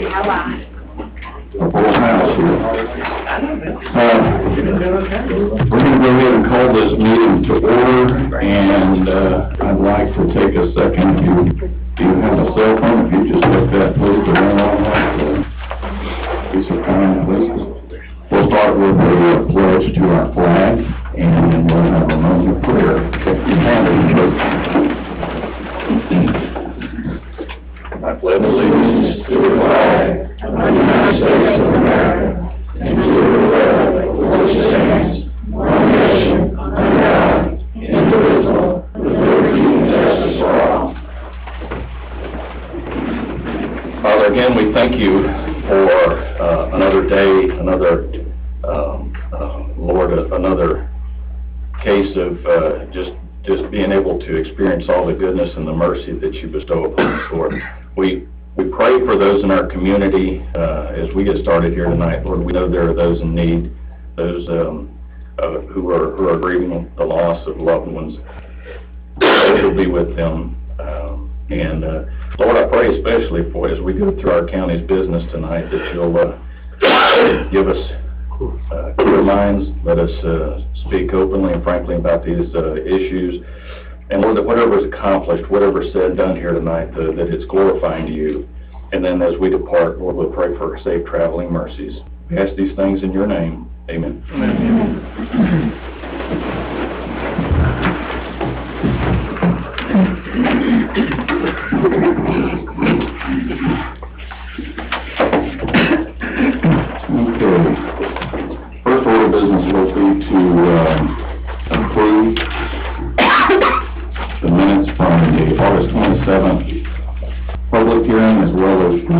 A full house here. We're going to go ahead and call this meeting to order, and I'd like to take a second. If you have a cell phone, if you just let that please to run on that, be so kind, please. We'll start with a pledge to our flag, and then we'll have a moment of prayer. I pledge allegiance to the flag of the United States of America and to the republic for which it stands, one nation, under God, indivisible, with liberty and justice for all. Father, again, we thank you for another day, another case of just being able to experience all the goodness and the mercy that you bestow upon us, Lord. We pray for those in our community as we get started here tonight, Lord. We know there are those in need, those who are grieving the loss of loved ones. You'll be with them. Lord, I pray especially for as we go through our county's business tonight that you'll give us clear minds, let us speak openly and frankly about these issues. And Lord, that whatever is accomplished, whatever is said, done here tonight, that it's glorifying to you. And then as we depart, Lord, we'll pray for safe traveling mercies. We ask these things in your name. Amen. Amen. Okay. First order of business will be to approve the minutes from the August 27th public hearing, as well as the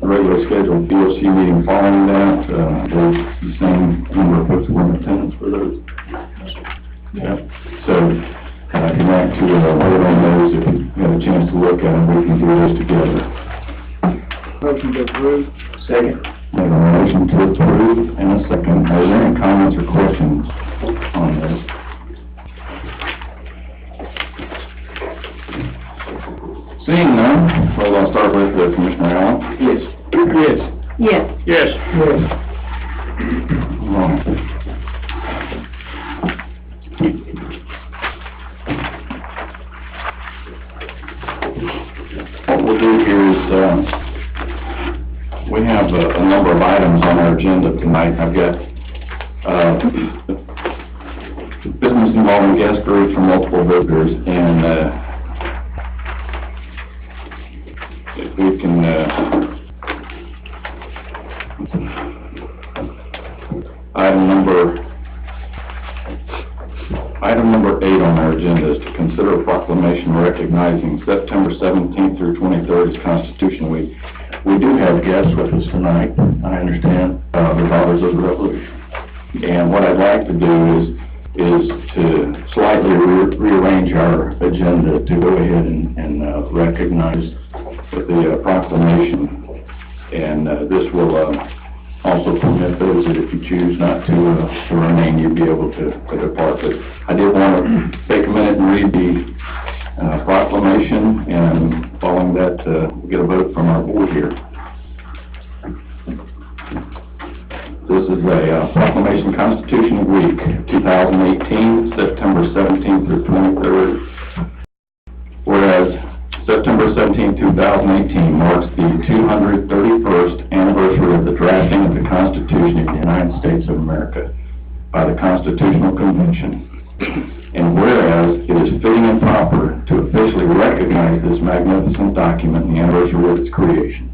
regular scheduled BOC meeting following that. The same number of folks were in attendance for those. Yeah. So if you'd like to vote on those, if you have a chance to look at them, we can do this together. Motion to approve. Second. We have a motion to approve and a second. Are there any comments or questions on this? Seeing none, well, I'll start with Commissioner Allen. Yes. Yes. Yes. What we'll do here is we have a number of items on our agenda tonight. I've got business involving guest groups from multiple visitors, and if we can item number 8 on our agenda is to consider a proclamation recognizing September 17th through 23rd as Constitution Week. We do have guests with us tonight, I understand, the Fathers of the Revolution. And what I'd like to do is to slightly rearrange our agenda to go ahead and recognize the proclamation. And this will also permit those that if you choose not to remain, you'll be able to depart. But I did want to take a minute and read the proclamation, and following that, we'll get a vote from our board here. This is a proclamation, Constitution Week 2018, September 17th through 23rd. Whereas September 17, 2018 marks the 231st anniversary of the drafting of the Constitution of the United States of America by the Constitutional Convention. And whereas it is fitting and proper to officially recognize this magnificent document and the anniversary of its creation.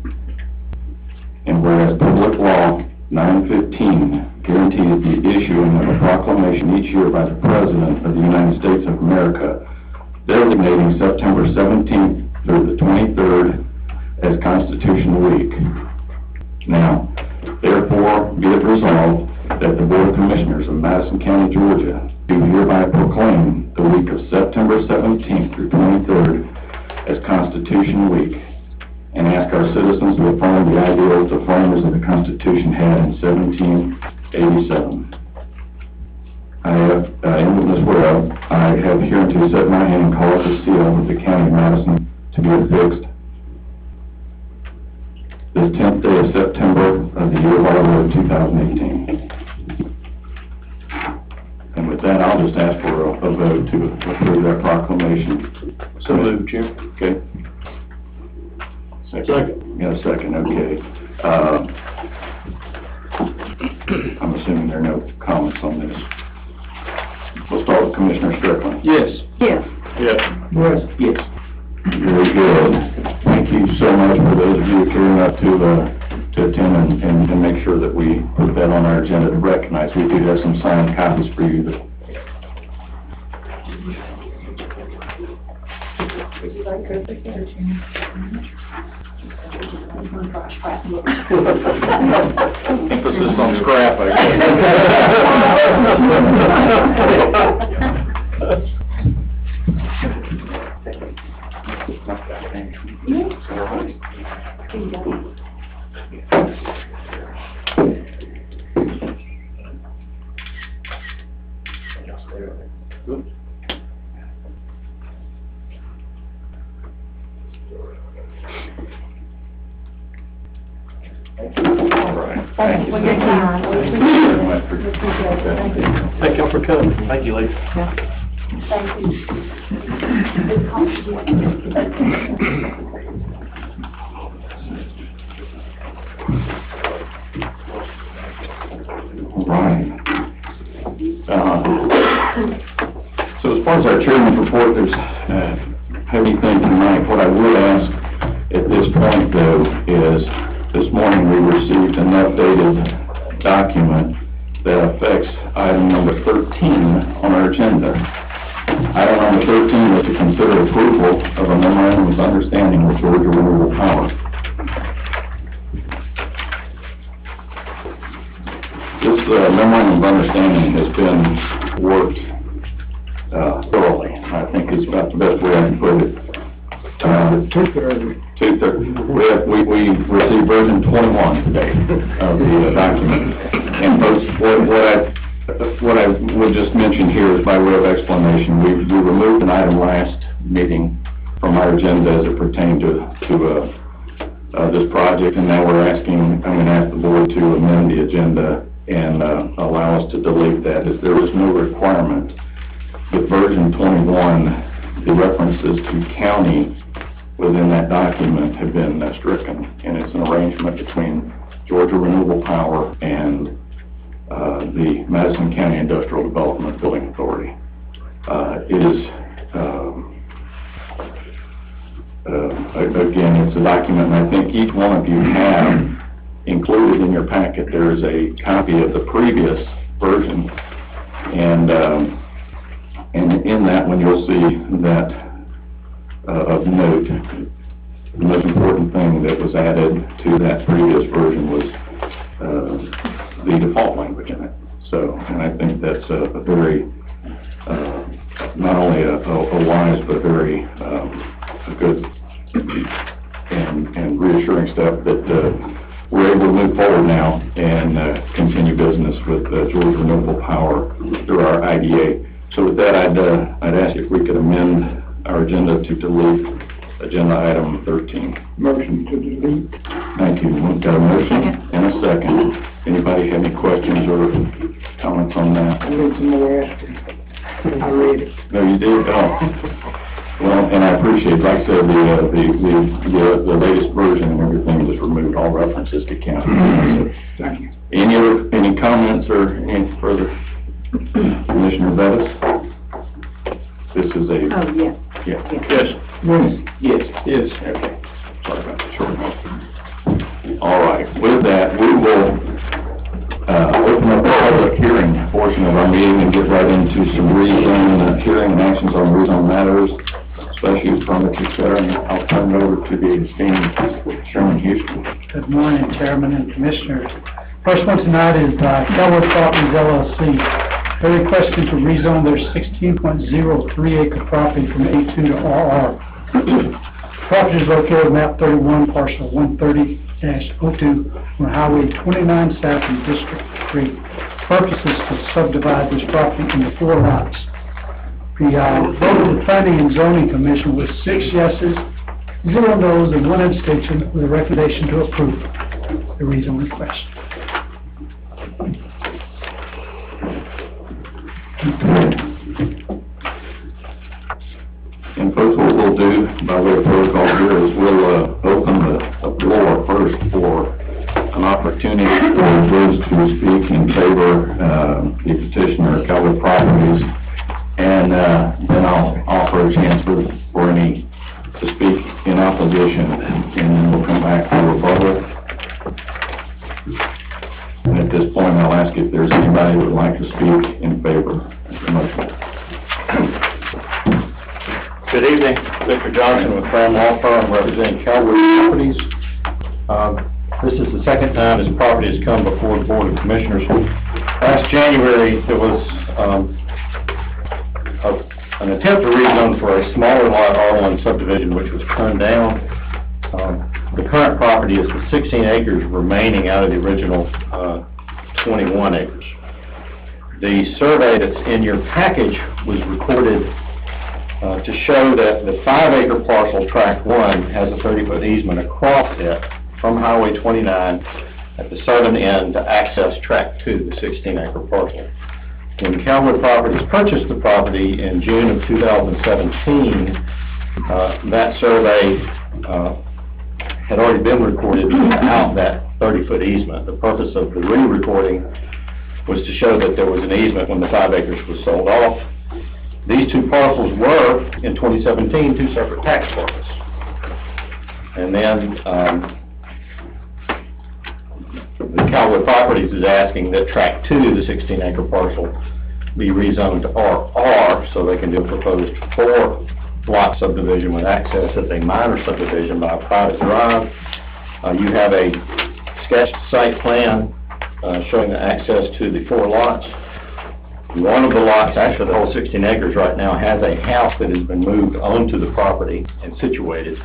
And whereas Public Law 915 guarantees the issuing of a proclamation each year by the President of the United States of America, designating September 17th through the 23rd as Constitution Week. Now, therefore, be it resolved that the Board of Commissioners of Madison County, Georgia, do hereby proclaim the week of September 17th through 23rd as Constitution Week, and ask our citizens to affirm the ideals the framers of the Constitution had in 1787. I have, in this whereof, I have hereunto set my hand and caused the seal of the County of Madison to be affixed this 10th day of September of the year of our Lord 2018. And with that, I'll just ask for a vote to approve that proclamation. So moved, Chair. Okay. Second. Yeah, second, okay. I'm assuming there are no comments on this. We'll start with Commissioner Strickland. Yes. Yes. Yes. Yes. Yes. Very good. Thank you so much for those of you caring enough to attend and make sure that we put that on our agenda to recognize. We do have some signed copies for you. Would you like her secretary? Emphasis on scrap, I Thank you for your time. Thank you very much for Thank y'all for coming. Thank you, ladies. Thank you. All right. So as far as our chairman's report, there's anything tonight. What I would ask at this point, though, is this morning we received an updated document that affects item number 13 on our agenda. Item number 13 is to consider approval of a memorandum of understanding with Georgia Renewable Power. This memorandum of understanding has been worked thoroughly. I think it's about the best way I can put it. Two-thirds. We received version 21 today of the document. And folks, what I would just mention here is by way of explanation, we removed an item last meeting from our agenda as it pertained to this project, and now I'm going to ask the board to amend the agenda and allow us to delete that, as there is no requirement. With version 21, the references to county within that document have been stricken, and it's an arrangement between Georgia Renewable Power and the Madison County Industrial Development Building Authority. Again, it's a document, and I think each one of you have included in your packet, there is a copy of the previous version, and in that one you'll see that of note, the most important thing that was added to that previous version was the default language in it. So, and I think that's a very, not only a wise, but very a good and reassuring step that we're able to move forward now and continue business with Georgia Renewable Power through our IDA. So with that, I'd ask if we could amend our agenda to delete agenda item 13. Motion to delete. Thank you. We've got a motion and a second. Anybody have any questions or comments on that? I need some more after. I read it. No, you did? Oh. Well, and I appreciate, like I said, the latest version and everything just removed all references to county. Thank you. Any comments or any further? Commissioner Bettis? This is a... Oh, yes. Yeah. Yes. Yes. Yes. Okay. Sorry about the short note. All right. With that, we will open up the public hearing portion of our meeting and get right into some rezone hearing and actions on rezone matters, special use permits, et cetera. And I'll turn it over to the esteemed Chairman Houston. Good morning, Chairman and Commissioners. First one tonight is Keller Properties LLC. They're requesting to rezone their 16.03 acre property from A2 to RR. Property is located at map 31, parcel 130-02 on Highway 29 South in District 3. Purpose is to subdivide this property into 4 lots. The vote of the Planning and Zoning Commission was 6 yeses, 0 no's, and 1 abstention, with a recommendation to approve the rezone request. And folks, what we'll do by way of protocol here is we'll open the floor first for an opportunity for those to speak in favor, the petitioner, Cowboy Properties, and then I'll offer a chance for any to speak in opposition, and then we'll come back to rebuttal. And at this point, I'll ask if there's anybody who would like to speak in favor of the motion. Good evening, Mr. Johnson with Fram Law Firm representing Cowboy Properties. This is the second time this property has come before the Board of Commissioners. Last January, there was an attempt to rezone for a smaller lot R1 subdivision, which was turned down. The current property is the 16 acres remaining out of the original 21 acres. The survey that's in your package was recorded to show that the 5-acre parcel, Tract 1, has a 30-foot easement across it from Highway 29 at the southern end to access Tract 2, the 16-acre parcel. When Cowboy Properties purchased the property in June of 2017, that survey had already been recorded without that 30-foot easement. The purpose of the re-recording was to show that there was an easement when the 5 acres was sold off. These two parcels were, in 2017, two separate tax parcels. And then the Cowboy Properties is asking that Tract 2, the 16-acre parcel, be rezoned to RR so they can do a proposed 4-lot subdivision with access as a minor subdivision by a private drive. You have a sketched site plan showing the access to the 4 lots. One of the lots, actually the whole 16 acres right now, has a house that has been moved onto the property and situated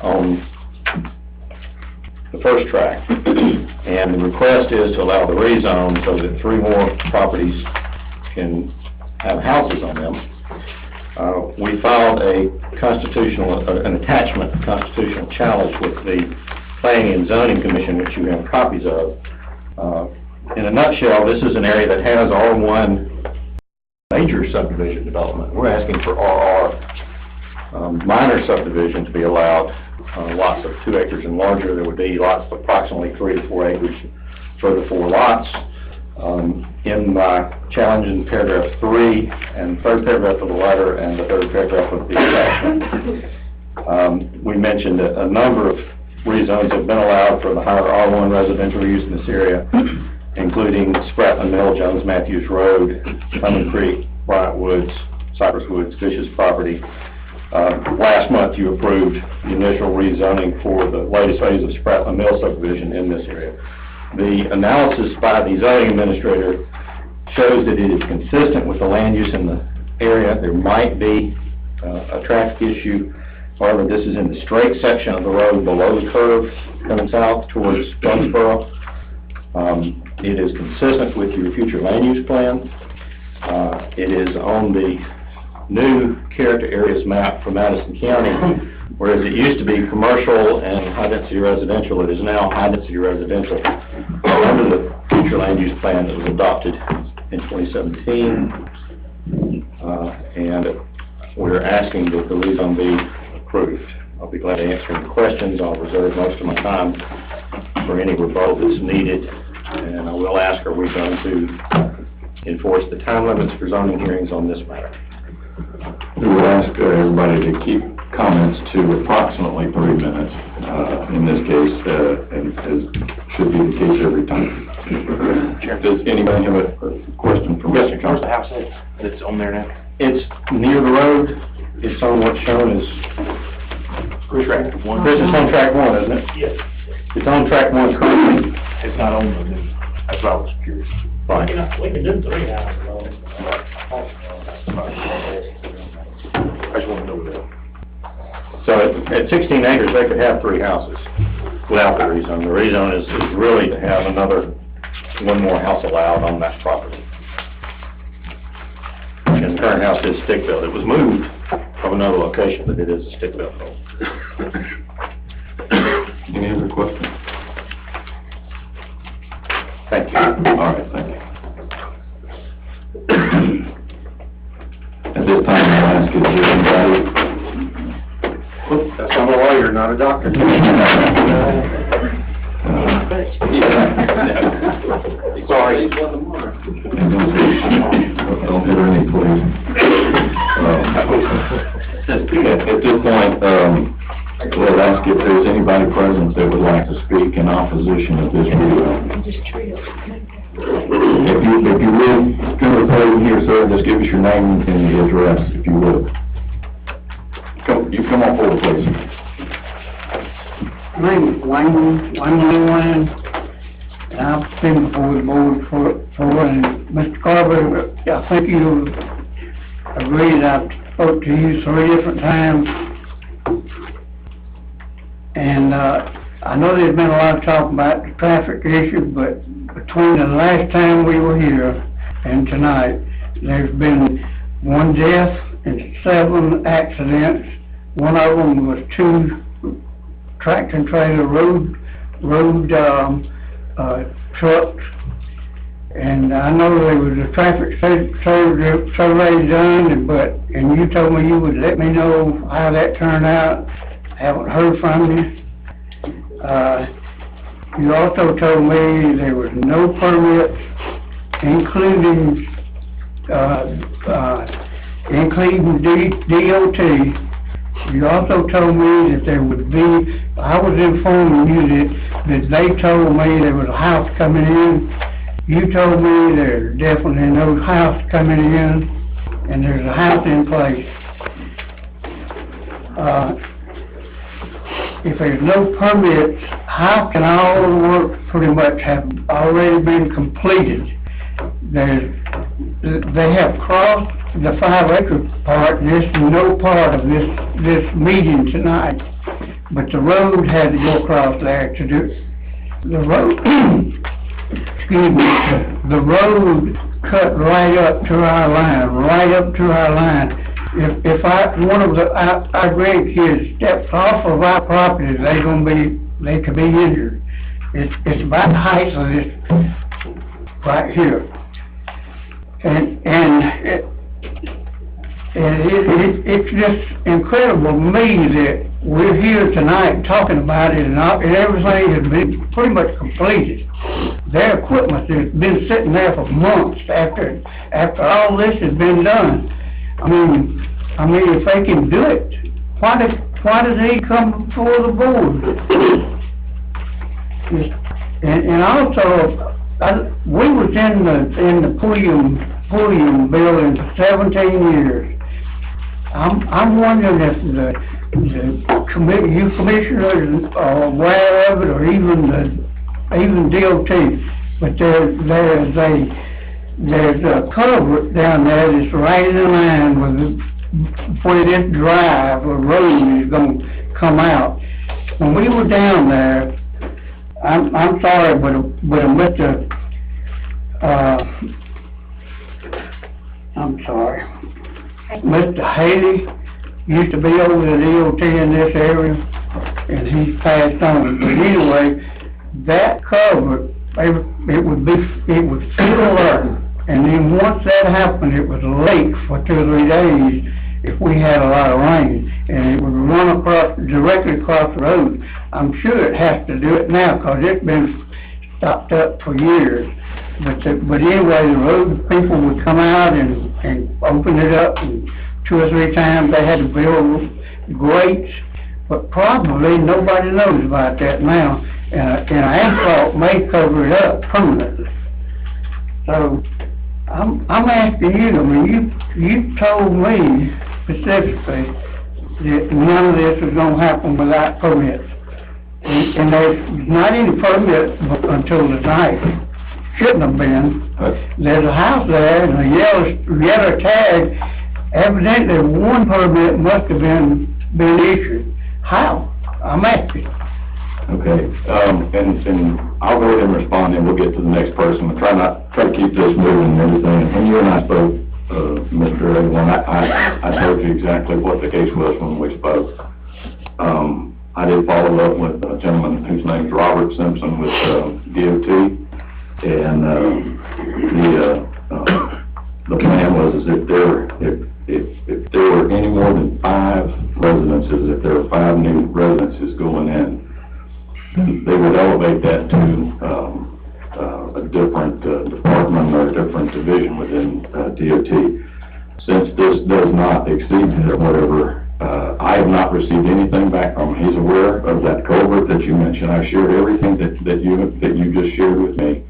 on the first tract. And the request is to allow the rezone so that 3 more properties can have houses on them. We filed an attachment constitutional challenge with the Planning and Zoning Commission, which you have copies of. In a nutshell, this is an area that has R1 major subdivision development. We're asking for RR minor subdivision to be allowed, lots of 2 acres and larger. There would be lots of approximately 3 to 4 acres for the 4 lots. In my challenge in paragraph 3 and 3rd paragraph of the letter and the 3rd paragraph of the attachment, we mentioned that a number of rezones have been allowed for the higher R1 residential use in this area, including Spratman Mill, Jones Matthews Road, Lemon Creek, Bryant Woods, Cypress Woods, Fish's property. Last month you approved the initial rezoning for the latest phase of Spratman Mill subdivision in this area. The analysis by the zoning administrator shows that it is consistent with the land use in the area. There might be a traffic issue. However, this is in the straight section of the road below the curve coming south towards Jonesboro. It is consistent with your future land use plan. It is on the new character areas map for Madison County, whereas it used to be commercial and high-density residential. It is now high-density residential under the future land use plan that was adopted in 2017. And we're asking that the rezone be approved. I'll be glad to answer any questions. I'll reserve most of my time for any rebuttal that's needed. And I will ask, are we going to enforce the time limits for zoning hearings on this matter? We would ask everybody to keep comments to approximately 3 minutes in this case, and as should be the case every time. Does anybody have a question for Mr. Johnson? Where's the house at? It's on there now? It's near the road. It's on what's shown as Tract 1. This is on Tract 1, isn't it? Yes. It's on Tract 1 currently. It's not on the new. That's why I was curious. Fine. We can do 3 houses. I just want to know that. So at 16 acres, they could have 3 houses without the rezone. The rezone is really to have one more house allowed on that property. And the current house is stick-built. It was moved from another location, but it is a stick-built home. Any other questions? Thank you. All right, thank you. At this time, I'll ask if there's anybody. That's I'm a lawyer, not a doctor. Sorry. Don't hit her any, please. At this point, we'll ask if there's anybody present that would like to speak in opposition of this rule. If you would, come to the podium here, sir, just give us your name and the address, if you would. You come on forward, please. My name is Wayne Lewin, and I've been before the board and Mr. Carver, I think you agreed, I've spoke to you 3 different times. And, I know there's been a lot of talk about the traffic issue, but between the last time we were here and tonight, there's been 1 death and 7 accidents. One of them was 2 tractor and trailer road trucks. And I know there was a traffic survey done, and you told me you would let me know how that turned out. Haven't heard from you. You also told me there was no permits, including DOT. You also told me that there would be, I was informing you that they told me there was a house coming in. You told me there's definitely no house coming in, and there's a house in place. If there's no permits, how can all the work pretty much have already been completed? They have crossed the 5-acre part, and this is no part of this meeting tonight, but the road had to go across there to do, the road, excuse me, the road cut right up to our line, If one of our grandkids steps off of our property, they could be injured. It's about the height of this right here. And it's just incredible to me that we're here tonight talking about it, and everything has been pretty much completed. Their equipment has been sitting there for months after all this has been done. I mean, if they can do it, why does he come before the board? And also, we was in the Pulliam building for 17 years. I'm wondering if the commissioners are aware of it, or even DOT, but there's a culvert down there that's right in line with where this drive or road is gonna come out. When we were down there, I'm sorry, but Mr. Haley used to be over the DOT in this area, and he's passed on. But anyway, that culvert, it would fill up, and then once that happened, it was a lake for 2 or 3 days if we had a lot of rain, and it would run directly across the road. I'm sure it has to do it now, because it's been stopped up for years. But anyway, the road people would come out and open it up, and 2 or 3 times they had to build grates, but probably nobody knows about that now, and asphalt may cover it up permanently. So, I'm asking you, I mean, you told me specifically that none of this is gonna happen without permits. And there's not any permits until tonight. Shouldn't have been. There's a house there and a yellow tag. Evidently, 1 permit must have been issued. How? I'm asking. Okay, and I'll go ahead and respond, and we'll get to the next person. We'll try to keep this moving and everything. When you and I spoke, Mr. Edelman, I told you exactly what the case was when we spoke. I did follow up with a gentleman whose name's Robert Simpson with, DOT, and, the plan was is if there were any more than 5 residences, if there were 5 new residences going in, they would elevate that to, a different, department or a different division within, DOT. Since this does not exceed whatever, I have not received anything back from him. He's aware of that culvert that you mentioned. I shared everything that you just shared with me.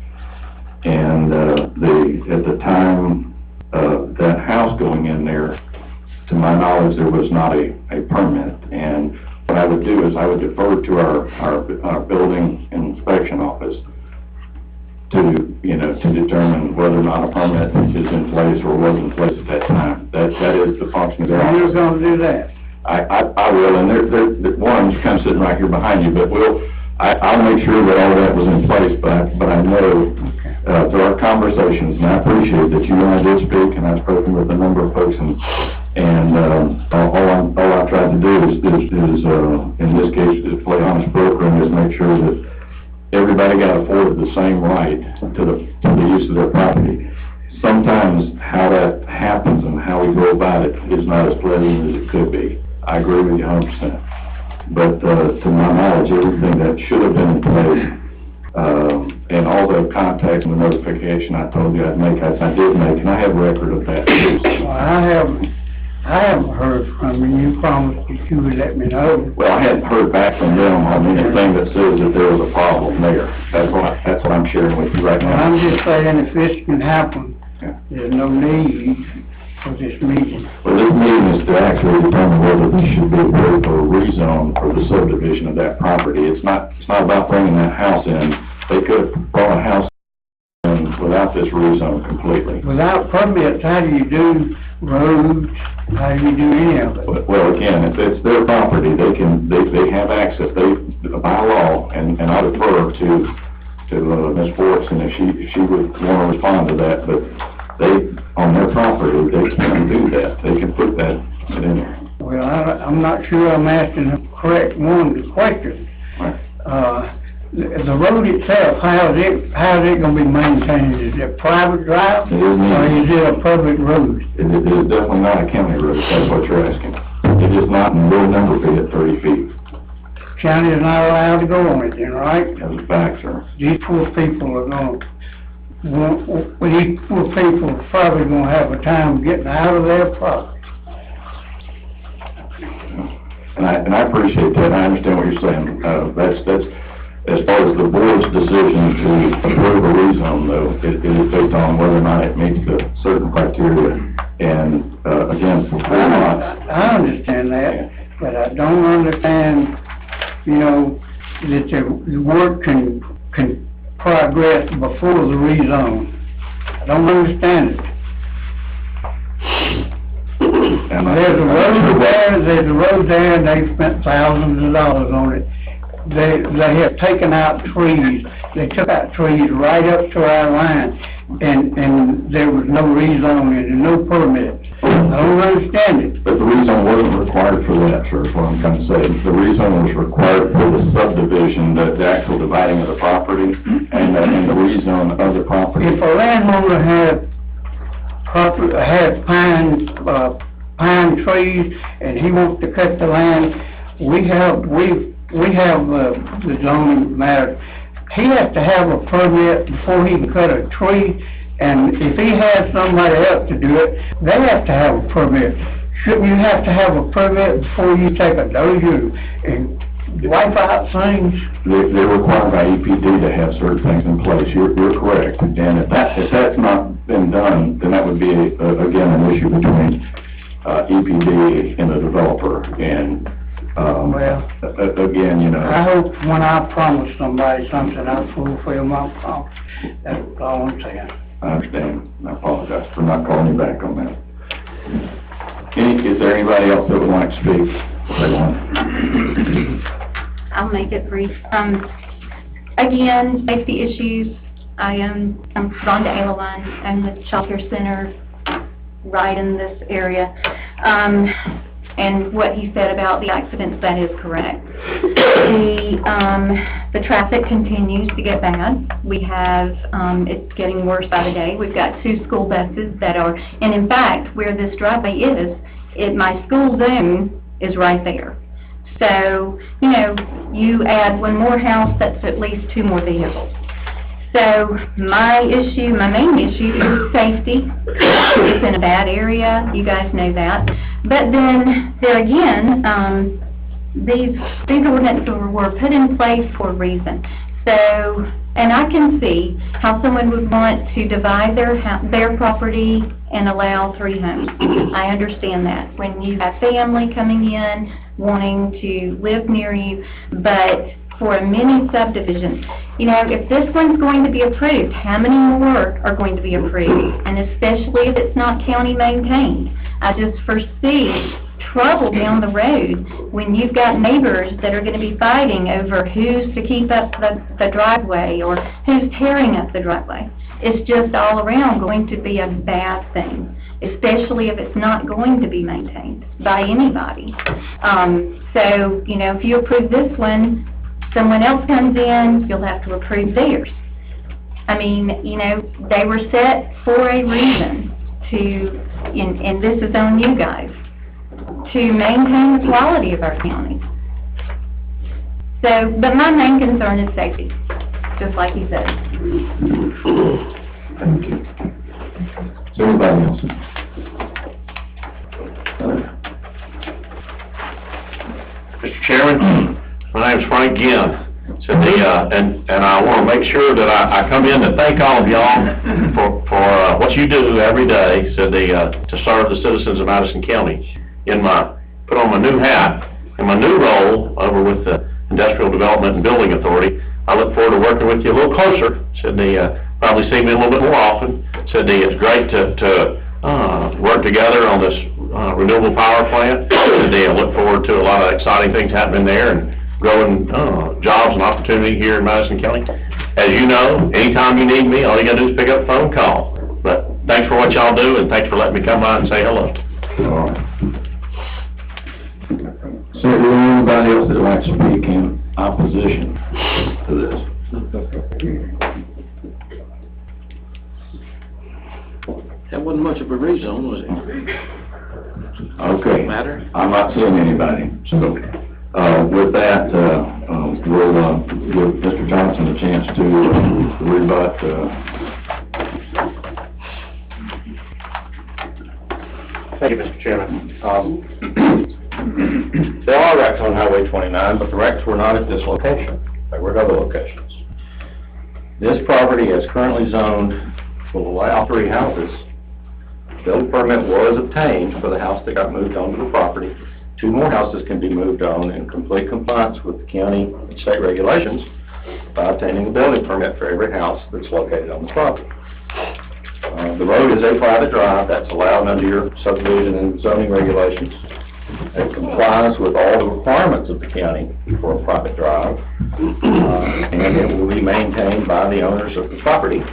And, at the time, that house going in there, to my knowledge, there was not a permit. And what I would do is I would defer to our building inspection office to determine whether or not a permit is in place or was in place at that time. That is the function of their office. You're gonna do that? I will, and one's kind of sitting right here behind you, but I'll make sure that all that was in place, but I know, through our conversations, and I appreciate that you and I did speak, and I've spoken with a number of folks, and all I tried to do is, in this case, is play honest broker and just make sure that everybody got afforded the same right to the use of their property. Sometimes how that happens and how we go about it is not as pleasant as it could be. I agree with you 100%. But, to my knowledge, everything that should have been in place, and all the contacts and the notification I told you I'd make, I did make, and I have record of that. Well, I haven't heard from you. You promised that you would let me know. Well, I hadn't heard back from them on anything that says that there was a problem there. That's what I'm sharing with you right Well, now. I'm just saying if this can happen, Yeah. there's no need for this meeting. Well, this meeting is to actually determine whether this should be approved or rezoned for the subdivision of that property. It's not about bringing that house in. They could have brought a house in without this rezone completely. Without permits, how do you do roads? How do you do any of it? Well, again, if it's their property, they have access, by law, and I defer to Ms. Forks, and if she would want to respond to that, but on their property, they can do that. They can put that in there. Well, I'm not sure I'm asking the correct one to question. Right. The road itself, how is it gonna be maintained? Is it private drive? It is Or is it a public road? It is definitely not a county road, if that's what you're asking. It is not, and will never be at 30 feet. County is not allowed to go on it then, right? That's a fact, sir. These poor people are these poor people are probably gonna have a time getting out of their property. And I appreciate that, I understand what you're saying. That's, as far as the board's decision to approve a rezone, though, it is based on whether or not it meets the certain criteria. And, again, for 4 months. I understand that, but I don't understand, that the work can progress before the rezone. I don't understand it. There's a road there, and they've spent thousands of dollars on it. They have taken out trees. They took out trees right up to our line, and there was no rezoning and no permits. I don't understand it. But the rezone wasn't required for that, sir, is what I'm trying to say. The rezone was required for the subdivision, the actual dividing of the property, and the rezone of the property. If a landowner had pine trees, and he wants to cut the land, we have the zoning matter. He has to have a permit before he can cut a tree, and if he has somebody else to do it, they have to have a permit. Shouldn't you have to have a permit before you take a dozer and wipe out things? They're required by EPD to have certain things in place. You're correct. And if that's not been done, then that would be, again, an issue between EPD and the developer. And, again, I hope when I promise somebody something, I fulfill my promise. That's all I'm saying. I understand. I apologize for not calling you back on that. Is there anybody else that would like to speak? I'll make it brief. Again, safety issues. I'm Rhonda Ayla and the Child Care Center right in this area. And what he said about the accidents, that is correct. The traffic continues to get bad. We have, it's getting worse by the day. We've got 2 school buses that are, and in fact, where this driveway is, my school zone is right there. So, you know, you add 1 more house, that's at least 2 more vehicles. So my main issue is safety. It's in a bad area, you guys know that. But then, there again, these ordinances were put in place for a reason. So, and I can see how someone would want to divide their property and allow 3 homes. I understand that. When you have family coming in, wanting to live near you, but for a mini subdivision, you know, if this one's going to be approved, how many more are going to be approved? And especially if it's not county maintained. I just foresee trouble down the road when you've got neighbors that are going to be fighting over who's to keep up the driveway or who's tearing up the driveway. It's just all around going to be a bad thing, especially if it's not going to be maintained by anybody. So, you know, if you approve this one, someone else comes in, you'll have to approve theirs. I mean, you know, they were set for a reason to, and this is on you guys, to maintain the quality of our county. So, but my main concern is safety, just like he said. Thank you. Is there anybody else? Mr. Chairman, my name's Frank Ginn. Said and I want to make sure that I come in to thank all of y'all for what you do every day. Said to serve the citizens of Madison County. Put on my new hat in my new role over with the Industrial Development and Building Authority. I look forward to working with you a little closer. Said probably see me a little bit more often. Said it's great to work together on this renewable power plant. Said I look forward to a lot of exciting things happening there and growing jobs and opportunity here in Madison County. As you know, anytime you need me, all you gotta do is pick up the phone, call. But thanks for what y'all do, and thanks for letting me come by and say hello. All right. So, is there anybody else that would like to speak in opposition to this? That wasn't much of a rezone, was it? Okay. Matter? I'm not seeing anybody, so, with that, we'll, give Mr. Johnson a chance to rebut, Thank you, Mr. Chairman. There are wrecks on Highway 29, but the wrecks were not at this location. They were at other locations. This property is currently zoned will allow 3 houses. Building permit was obtained for the house that got moved onto the property. 2 more houses can be moved on in complete compliance with the county and state regulations by obtaining a building permit for every house that's located on the property. The road is a private drive that's allowed under your subdivision and zoning regulations. It complies with all the requirements of the county for a private drive, and it will be maintained by the owners of the property,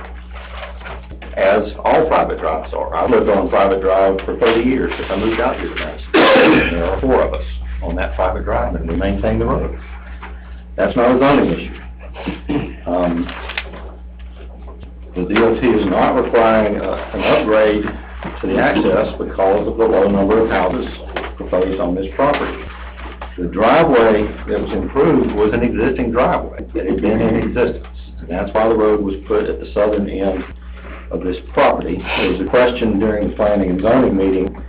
as all private drives are. I've lived on private drive for 30 years since I moved out here to Madison. There are 4 of us on that private drive, and we maintain the road. That's not a zoning issue. The DOT is not requiring an upgrade to the access because of the low number of houses proposed on this property. The driveway that was improved was an existing driveway that had been in existence, and that's why the road was put at the southern end of this property. There was a question during the planning and zoning meeting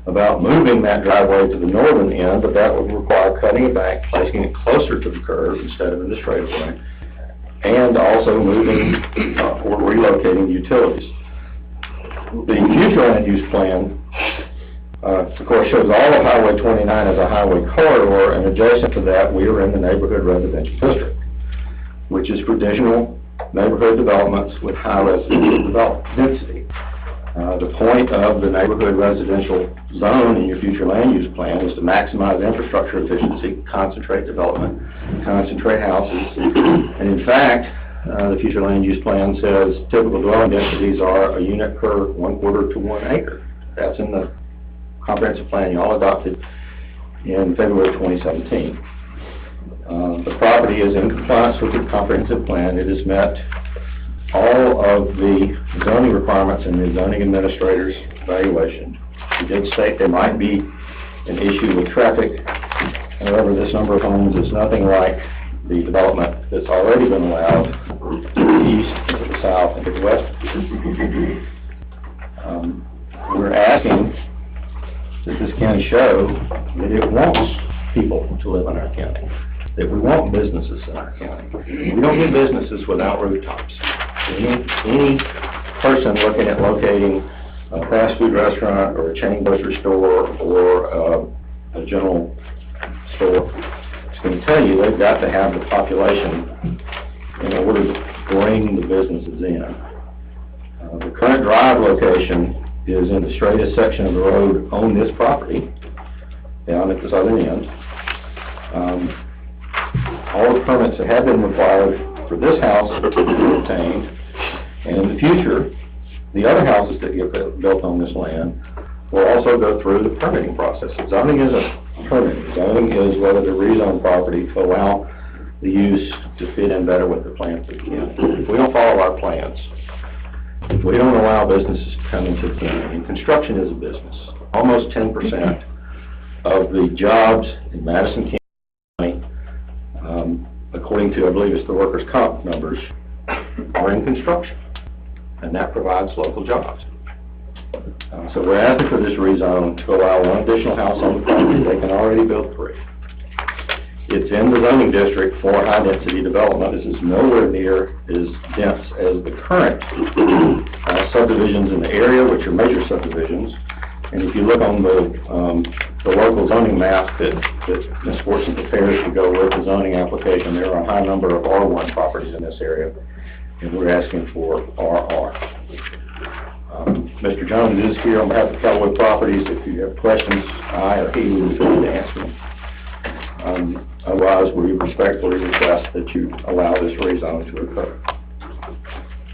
about moving that driveway to the northern end, but that would require cutting it back, placing it closer to the curb instead of in the straightaway, and also moving or relocating utilities. The future land use plan, of course, shows all of Highway 29 as a highway corridor, and adjacent to that, we are in the neighborhood residential district, which is traditional neighborhood developments with high residential development density. The point of the neighborhood residential zone in your future land use plan is to maximize infrastructure efficiency, concentrate development, concentrate houses, and in fact, the future land use plan says typical dwelling densities are a unit per 1/4 to 1 acre. That's in the comprehensive plan you all adopted in February 2017. The property is in compliance with the comprehensive plan. It has met all of the zoning requirements in the zoning administrator's evaluation. He did state there might be an issue with traffic. However, this number of homes is nothing like the development that's already been allowed to the east, to the south, and to the west. We're asking that this county show that it wants people to live in our county, that we want businesses in our county. We don't get businesses without rooftops. Any person looking at locating a fast food restaurant or a chain grocery store or a general store is going to tell you they've got to have the population in order to bring the businesses in. The current drive location is in the straightest section of the road on this property, down at the southern end. All the permits that have been required for this house are obtained, and in the future, the other houses that get built on this land will also go through the permitting process. Zoning isn't permitting. Zoning is whether to rezone property to allow the use to fit in better with the plans of the county. If we don't follow our plans, if we don't allow businesses to come into the county, and construction is a business, almost 10% of the jobs in Madison County, according to, I believe it's the workers' comp numbers, are in construction, and that provides local jobs. So we're asking for this rezone to allow one additional house on the property. They can already build 3. It's in the zoning district for high-density development. This is nowhere near as dense as the current subdivisions in the area, which are major subdivisions. And if you look on the local zoning map that Ms. Fortson prepares to go with the zoning application, there are a high number of R1 properties in this area, and we're asking for RR. Mr. Jones is here on behalf of Callaway Properties. If you have questions, I or he will be glad to answer them. Otherwise, we respectfully request that you allow this rezone to occur.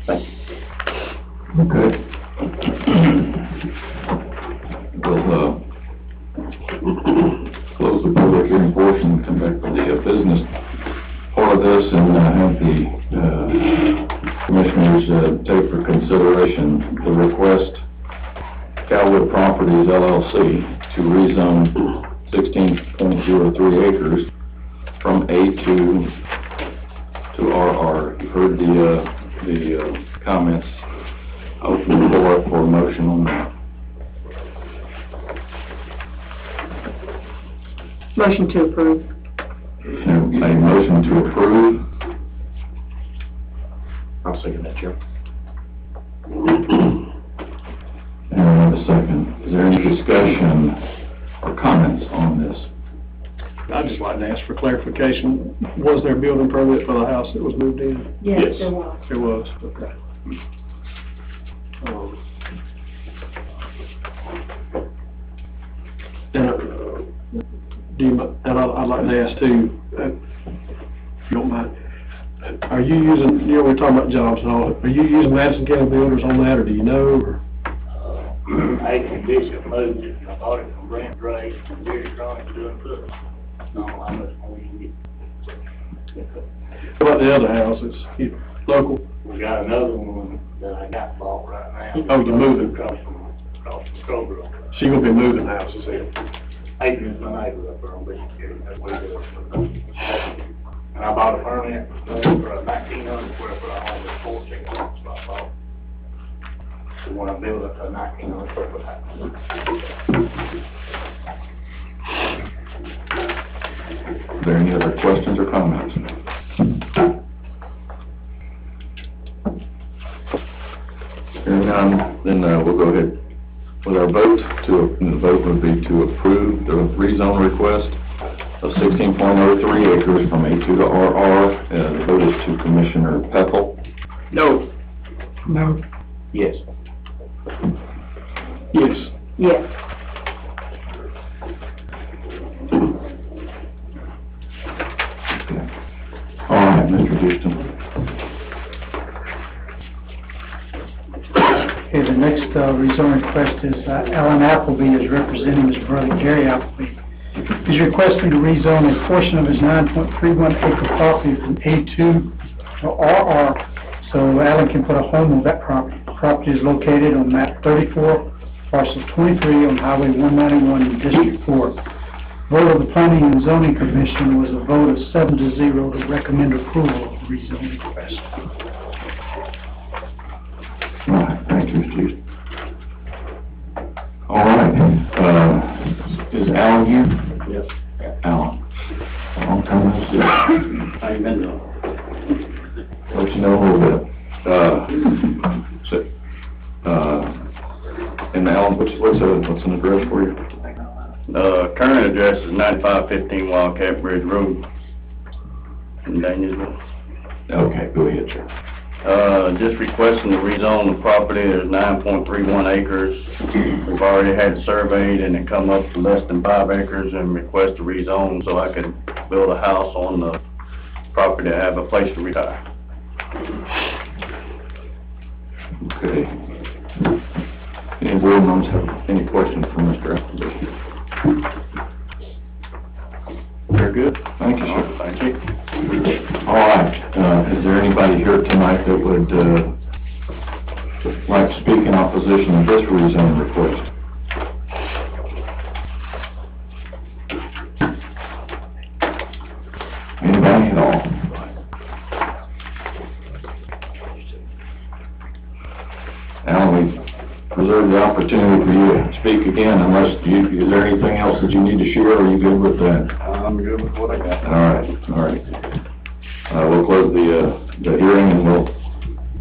Thank you. Okay. We'll close the public hearing portion and come back to the business part of this and have the commissioners take for consideration the request Callaway Properties LLC to rezone 16.03 acres from A2 to RR. You've heard the comments. Open the floor for a motion on that. Motion to approve. A motion to approve. I'll second that, Chair. And a second. Is there any discussion or comments on this? I'd just like to ask for clarification. Was there a building permit for the house that was moved in? Yes, there was. There was, okay. And I'd like to ask too, if you don't mind, are you using, we're talking about jobs and all, are you using Madison County Builders on that, or do you know, or? Actually, Bishop moved it, I bought it from Brent Gray, and Jerry Cronk doing foot. No, I must only get. What about the other houses, local? We got another one that I got bought right now. Oh, you're moving. Across from Kroger. So you're gonna be moving houses then? Adrian's my neighbor up there on Bishop Street, that's what he does. And I bought a permit for a 1,900 square foot home with 14 lots, so I bought. So when I build up a 1,900 square foot house. Are there any other questions or comments? Hearing none, then we'll go ahead with our vote. The vote would be to approve the rezone request of 16.03 acres from A2 to RR. The vote is to Commissioner Peckel. No. No. Yes. Yes. Yes. All right, Mr. Houston. Okay, the next rezone request is Alan Appleby is representing his brother Jerry Appleby. He's requesting to rezone a portion of his 9.31 acre property from A2 to RR, so Alan can put a home on that property. The property is located on map 34, parcel 23 on Highway 191 in District 4. Vote of the Planning and Zoning Commission was a vote of 7-0 to recommend approval of the rezoning request. All right, thank you, Mr. Houston. All right, is Alan here? Yes. Alan. Long time no see. How you been doing? Let you know a little bit. And Alan, what's an address for you? Current address is 9515 Wildcat Bridge Road in Danielsville. Okay, go ahead, sir. Just requesting to rezone the property. There's 9.31 acres. We've already had it surveyed and it come up to less than 5 acres, and request to rezone so I can build a house on the property to have a place to retire. Okay. Any board members have any questions for Mr. Appleby? Very good. Thank you, sir. Thank you. All right, is there anybody here tonight that would, like to speak in opposition to this rezone request? Anybody at all? Alan, we reserve the opportunity for you to speak again unless is there anything else that you need to share, or are you good with that? I'm good with what I got. All right. We'll close the hearing and we'll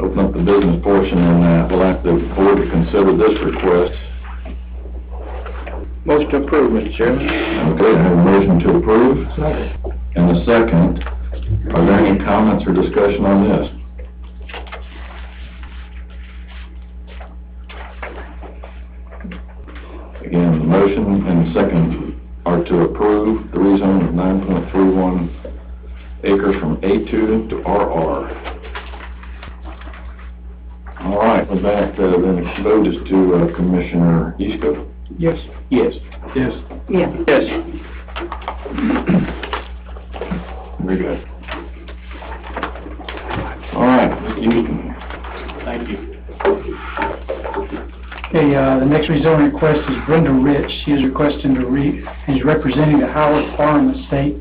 open up the business portion, and we'll ask the board to consider this request. Motion to approve, Mr. Chairman. Okay, I have a motion to approve. And a second. Are there any comments or discussion on this? Again, the motion and the second are to approve the rezone of 9.31 acres from A2 to RR. All right, with that, then the vote is to Commissioner Eastco. Yes. Yes. Yes. Yes. Yes. Very good. All right, Mr. Houston. Thank you. Okay, the next rezoning request is Brenda Rich. She is requesting she's representing the Howard Farm Estate,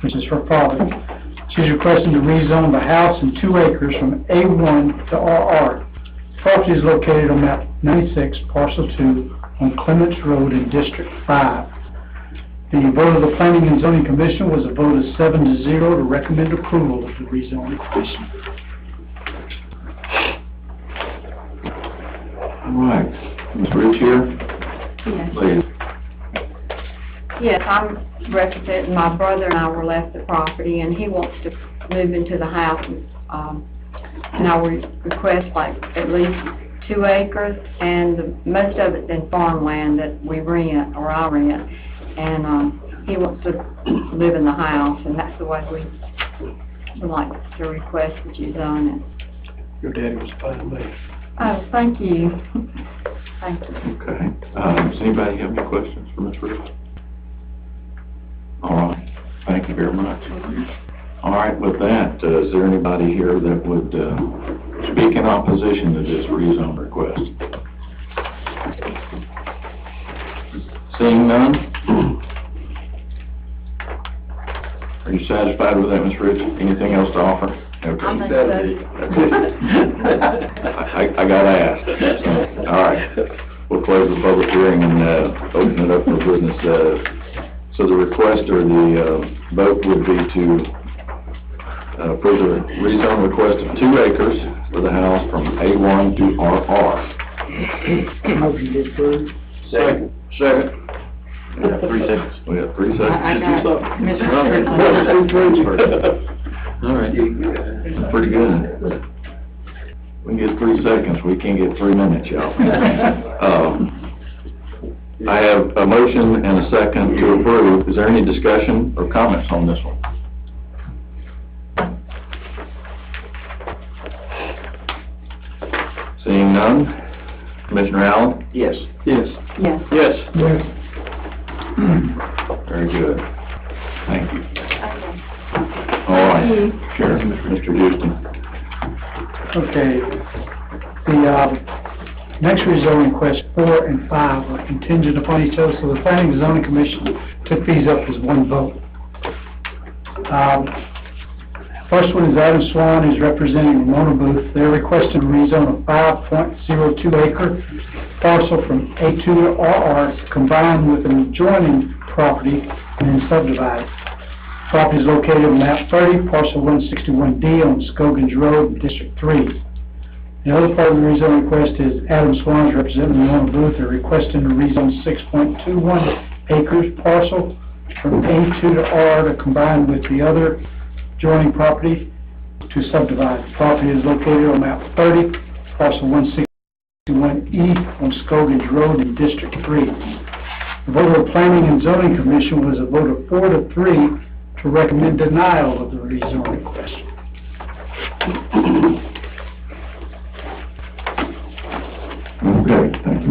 which is her father. She's requesting to rezone the house and 2 acres from A1 to RR. Property is located on map 96, parcel 2, on Clements Road in District 5. The vote of the Planning and Zoning Commission was a vote of 7-0 to recommend approval of the rezoning request. All right, Ms. Rich here, Yes. please. Yes, I'm representing, my brother and I were left the property, and he wants to move into the house, and I would request like at least 2 acres, and most of it's in farmland that we rent, or I rent, and he wants to live in the house, and that's the way we would like to request that you done it. Your daddy was fine with me. Oh, thank you. Thank you. Okay, does anybody have any questions for Ms. Rich? All right, thank you very much. All right, with that, is there anybody here that would speak in opposition to this rezone request? Seeing none? Are you satisfied with that, Ms. Rich? Anything else to offer? Okay. I'm excited. I gotta ask. All right, we'll close the public hearing and open it up for business. So the request or the vote would be to approve the rezone request of 2 acres for the house from A1 to RR. Motion to approve. Second. We have 3 seconds. We have 3 seconds. I got Mr. All right. That's pretty good. We can get 3 seconds, we can't get 3 minutes, y'all. I have a motion and a second to approve. Is there any discussion or comments on this one? Seeing none, Commissioner Allen? Yes. Yes. Yes. Yes. Yes. Very Very good. Thank you. All right, Sheriff, Mr. Houston. Okay, the, next rezoning requests 4 and 5 are contingent upon each other, so the Planning and Zoning Commission took these up as one vote. First one is Adam Swan, who's representing Ramona Booth. They're requesting a rezone of 5.02 acre parcel from A2 to RR, combined with an adjoining property and then subdivided. Property is located on map 30, parcel 161D on Scogins Road, District 3. The other part of the rezone request is Adam Swan, representing Ramona Booth. They're requesting to rezone 6.21 acres parcel from A2 to R to combine with the other adjoining property to subdivide. The property is located on map 30, parcel 161E on Scogins Road in District 3. The vote of the Planning and Zoning Commission was a vote of 4 to 3 to recommend denial of the rezone request. Okay, thank you.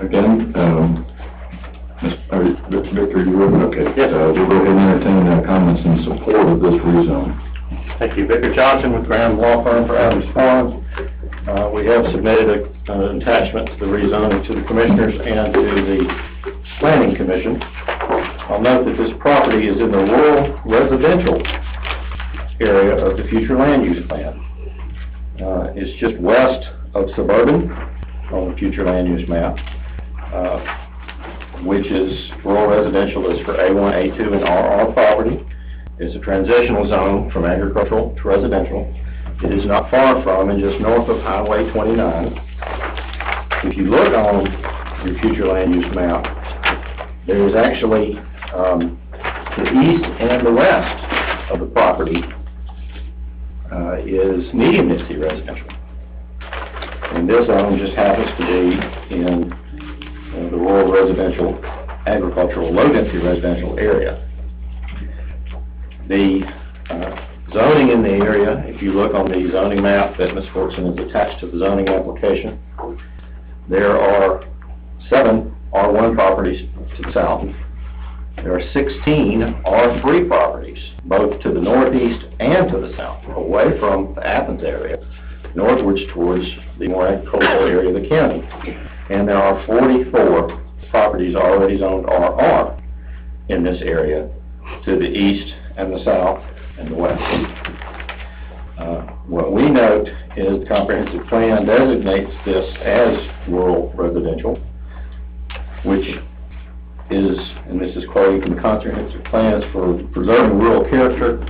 Again, Victor, you were, okay. Yes. We'll go ahead and entertain comments in support of this rezone. Thank you. Victor Johnson with Graham Law Firm for Adam Swan. We have submitted an attachment to the rezoning to the Commissioners and to the Planning Commission. I'll note that this property is in the rural residential area of the future land use plan. It's just west of suburban on the future land use map, which is rural residential is for A1, A2, and RR property. It's a transitional zone from agricultural to residential. It is not far from and just north of Highway 29. If you look on your future land use map, there is actually the east and the west of the property is medium density residential. And this zone just happens to be in the rural residential, agricultural, low density residential area. The zoning in the area, if you look on the zoning map that Ms. Fortson has attached to the zoning application, there are 7 R1 properties to the south. There are 16 R3 properties, both to the northeast and to the south, away from the Athens area, northwards towards the more agricultural area of the county. And there are 44 properties already zoned RR in this area to the east and the south and the west. What we note is the comprehensive plan designates this as rural residential, which is, and this is quoting from the comprehensive plans, for preserving rural character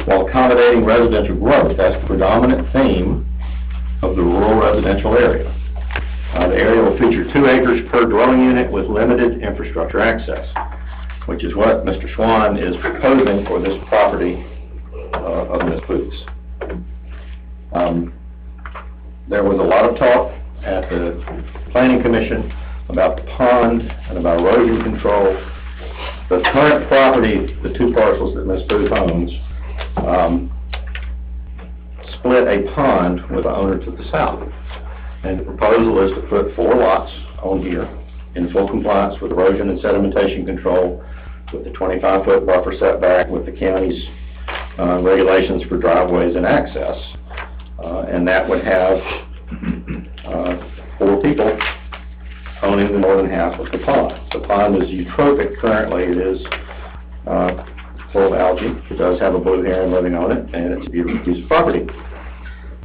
while accommodating residential growth. That's the predominant theme of the rural residential area. The area will feature 2 acres per dwelling unit with limited infrastructure access, which is what Mr. Swan is proposing for this property of Ms. Booth's. There was a lot of talk at the Planning Commission about the pond and about erosion control. The current property, the 2 parcels that Ms. Booth owns, split a pond with the owner to the south. And the proposal is to put 4 lots on here in full compliance with erosion and sedimentation control, with the 25-foot buffer setback, with the county's regulations for driveways and access. And that would have 4 people owning the northern half of the pond. The pond is eutrophic currently. It is full of algae. It does have a blue heron living on it, and it's a beautiful piece of property.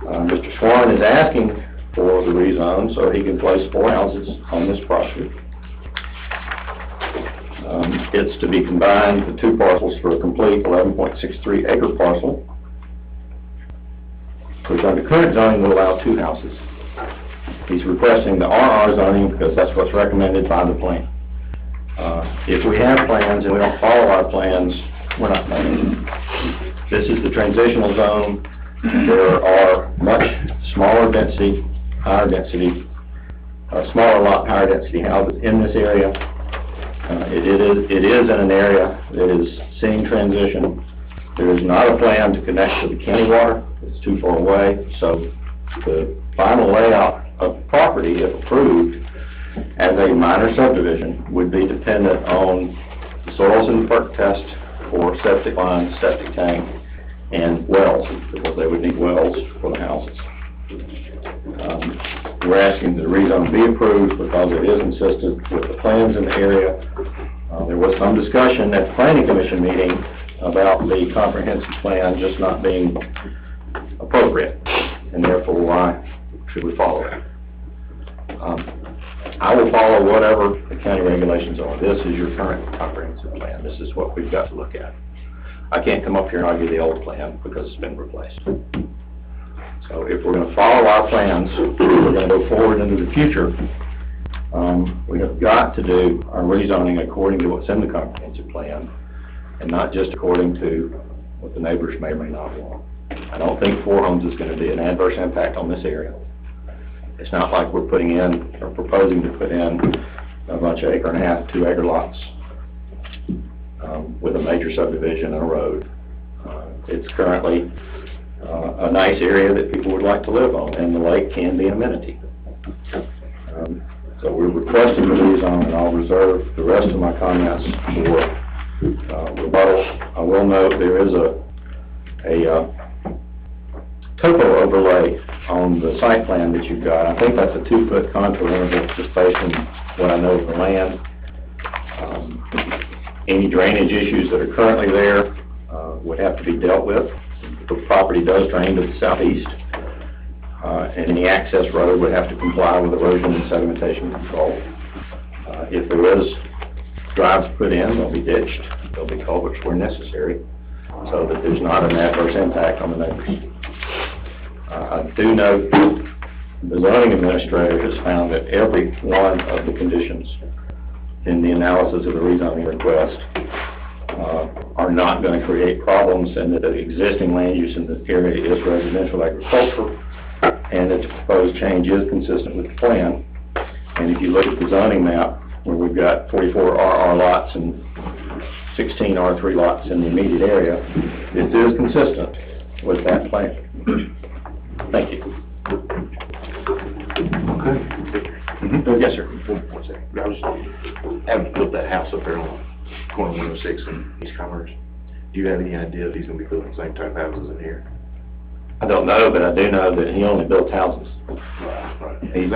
Mr. Swan is asking for the rezone so he can place 4 houses on this property. It's to be combined, the 2 parcels, for a complete 11.63 acre parcel, which under current zoning will allow 2 houses. He's requesting the RR zoning because that's what's recommended by the plan. If we have plans and we don't follow our plans, we're not planning. This is the transitional zone. There are much smaller density, higher density, smaller lot, higher density houses in this area. It is in an area that is seeing transition. There is not a plan to connect to the county water. It's too far away. So the final layout of the property, if approved, as a minor subdivision would be dependent on the soils and perk test for septic lines, septic tank, and wells, because they would need wells for the houses. We're asking that the rezone be approved because it is consistent with the plans in the area. There was some discussion at the planning commission meeting about the comprehensive plan just not being appropriate, and therefore why should we follow it? I will follow whatever the county regulations are. This is your current comprehensive plan. This is what we've got to look at. I can't come up here and argue the old plan because it's been replaced. So if we're going to follow our plans, we're going to go forward into the future, we have got to do our rezoning according to what's in the comprehensive plan and not just according to what the neighbors may or may not want. I don't think 4 homes is going to be an adverse impact on this area. It's not like we're putting in or proposing to put in a bunch of 1.5 acre, 2 acre lots with a major subdivision and a road. It's currently a nice area that people would like to live on, and the lake can be an amenity. So we're requesting the rezone, and I'll reserve the rest of my comments for rebuttal. I will note there is a topo overlay on the site plan that you've got. I think that's a 2-foot contour interval just based on what I know of the land. Any drainage issues that are currently there would have to be dealt with. The property does drain to the southeast, and any access road would have to comply with erosion and sedimentation control. If there is drives put in, they'll be ditched. There'll be culverts where necessary, so that there's not an adverse impact on the neighbors. I do note the zoning administrator has found that every one of the conditions in the analysis of the rezoning request are not going to create problems, and that the existing land use in this area is residential agriculture, and that the proposed change is consistent with the plan. And if you look at the zoning map, where we've got 44 RR lots and 16 R3 lots in the immediate area, it is consistent with that plan. Thank you. Okay. Yes, sir. One second. I was, having built that house up there on corner 106 in East Commerce. Do you have any idea if he's gonna be building the same type of houses in here? I don't know, but I do know that he only builds houses. He's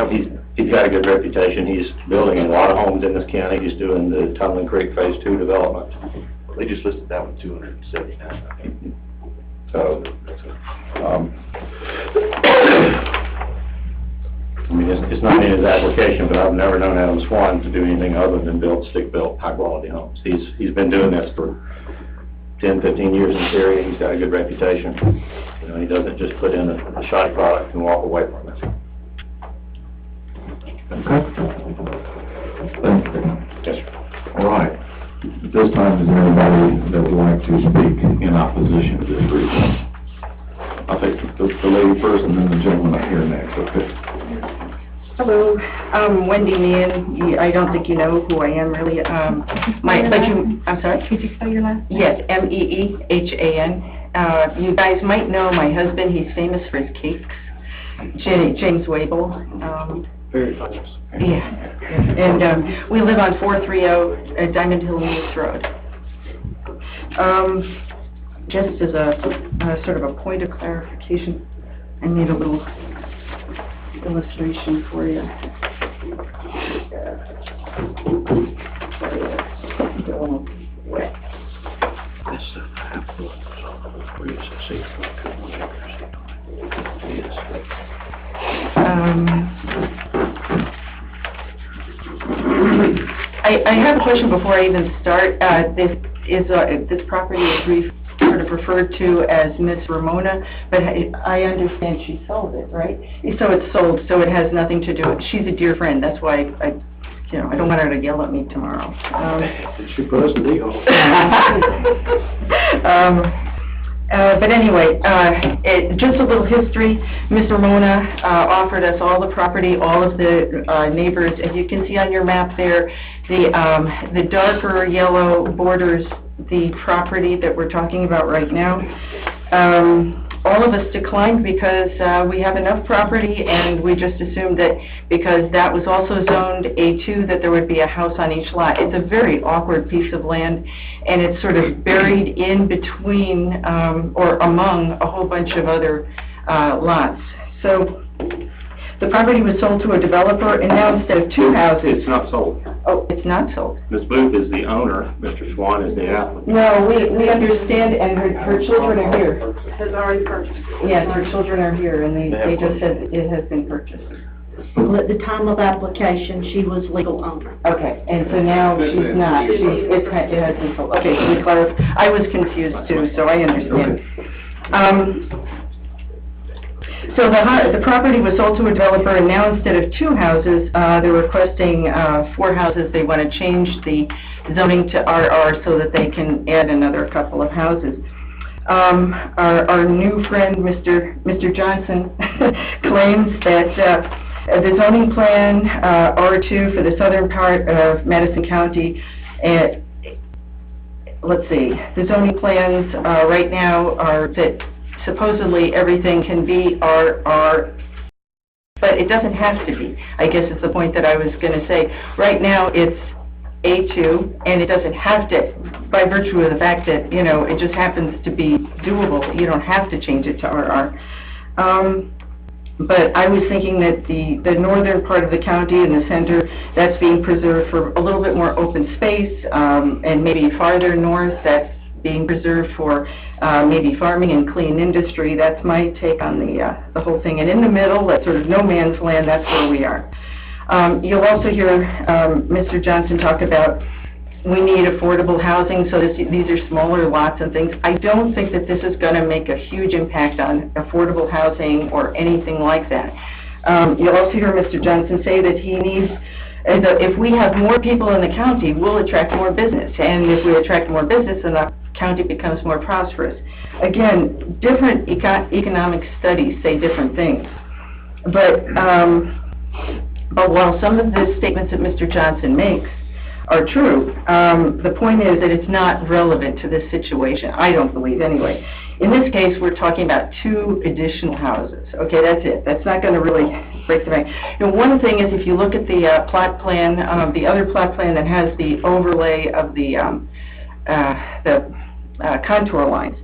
got a good reputation. He's building a lot of homes in this county. He's doing the Tumbling Creek Phase 2 development. Well, they just listed that one 279, I think. So, I mean, it's not in his application, but I've never known Adam Swan to do anything other than build stick-built, high-quality homes. He's been doing this for 10, 15 years in this area. He's got a good reputation. You know, he doesn't just put in a shoddy product and walk away from it. Okay. Thank you. Yes, sir. All right. At this time, is there anybody that would like to speak in opposition to this rezone? I'll take the lady first and then the gentleman up here next, okay? Hello, Wendy Meehan. I don't think you know who I am really. I'm sorry? Could you spell your last name? Yes, Meehan. You guys might know my husband. He's famous for his cakes. James Wable. Very famous. Yeah. And we live on 430 at Diamond Hill Mills Road. Just as a sort of a point of clarification, I need a little illustration for you. This stuff I have to look for you to see. I have a question before I even start. This property is sort of referred to as Miss Ramona, but I understand she sold it, right? So it's sold, so it has nothing to do with, she's a dear friend, that's why I don't want her to yell at me tomorrow. She put us in the deal. But anyway, just a little history. Miss Ramona offered us all the property, all of the neighbors. As you can see on your map there, the darker yellow borders the property that we're talking about right now. all of us declined because we have enough property, and we just assumed that because that was also zoned A2, that there would be a house on each lot. It's a very awkward piece of land, and it's sort of buried in between or among a whole bunch of other lots. So the property was sold to a developer, and now instead of two houses... It's not sold. Oh, it's not sold. Ms. Booth is the owner, Mr. Swan is the applicant. No, we understand, and her children are here. Has already purchased. Yes, her children are here, and they just said it has been purchased. Well, at the time of application, she was legal owner. Okay, and so now she's not, it has been sold. Okay, so we clarified, I was confused too, so I understand. So the property was sold to a developer, and now instead of two houses, they're requesting 4 houses. They want to change the zoning to RR so that they can add another couple of houses. Our new friend, Mr. Johnson, claims that the zoning plan, R2 for the southern part of Madison County, let's see, the zoning plans right now are that supposedly everything can be RR, but it doesn't have to be. I guess it's the point that I was going to say. Right now, it's A2, and it doesn't have to, by virtue of the fact that, you know, it just happens to be doable. You don't have to change it to RR. But I was thinking that the northern part of the county and the center, that's being preserved for a little bit more open space, and maybe farther north, that's being preserved for maybe farming and clean industry. That's my take on the whole thing. And in the middle, that sort of no man's land, that's where we are. You'll also hear Mr. Johnson talk about we need affordable housing, so these are smaller lots and things. I don't think that this is going to make a huge impact on affordable housing or anything like that. You'll also hear Mr. Johnson say that he needs, if we have more people in the county, we'll attract more business. And if we attract more business, then the county becomes more prosperous. Again, different economic studies say different things. But while some of the statements that Mr. Johnson makes are true, the point is that it's not relevant to this situation, I don't believe anyway. In this case, we're talking about 2 additional houses. Okay, that's it. That's not going to really break the bank. You know, one thing is if you look at the plot plan, the other plot plan that has the overlay of the contour lines,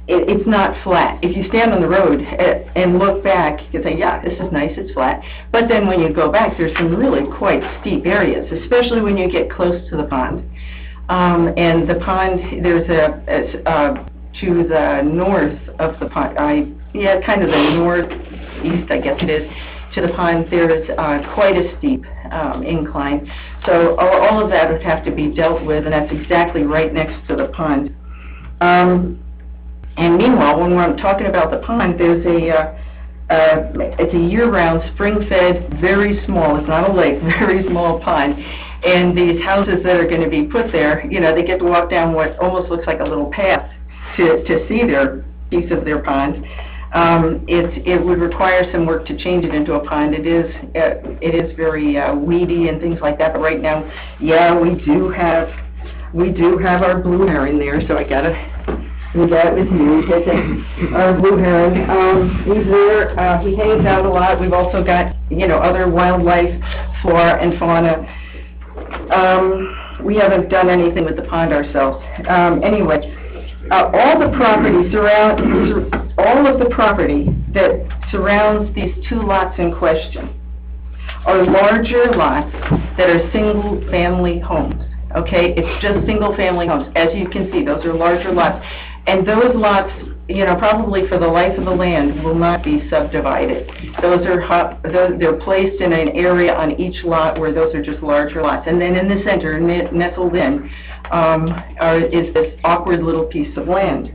it's not flat. If you stand on the road and look back, you can say, yeah, this is nice, it's flat. But then when you go back, there's some really quite steep areas, especially when you get close to the pond. And the pond, there's to the north of the pond, kind of the northeast, I guess it is, to the pond, there's quite a steep incline. So all of that would have to be dealt with, and that's exactly right next to the pond. And meanwhile, when we're talking about the pond, there's it's a year-round, spring-fed, very small, it's not a lake, very small pond. And these houses that are going to be put there, you know, they get to walk down what almost looks like a little path to see their piece of their pond. It would require some work to change it into a pond. It is very weedy and things like that. But right now, yeah, we do have our blue heron there. So I gotta do that with you. Our blue heron. He's there. He hangs out a lot. We've also got, you know, other wildlife, flora and fauna. We haven't done anything with the pond ourselves. Anyway. All of the property that surrounds these 2 lots in question are larger lots that are single-family homes, okay? It's just single-family homes. As you can see, those are larger lots. And those lots, you know, probably for the life of the land, will not be subdivided. They're placed in an area on each lot where those are just larger lots. And then in the center, nestled in, is this awkward little piece of land.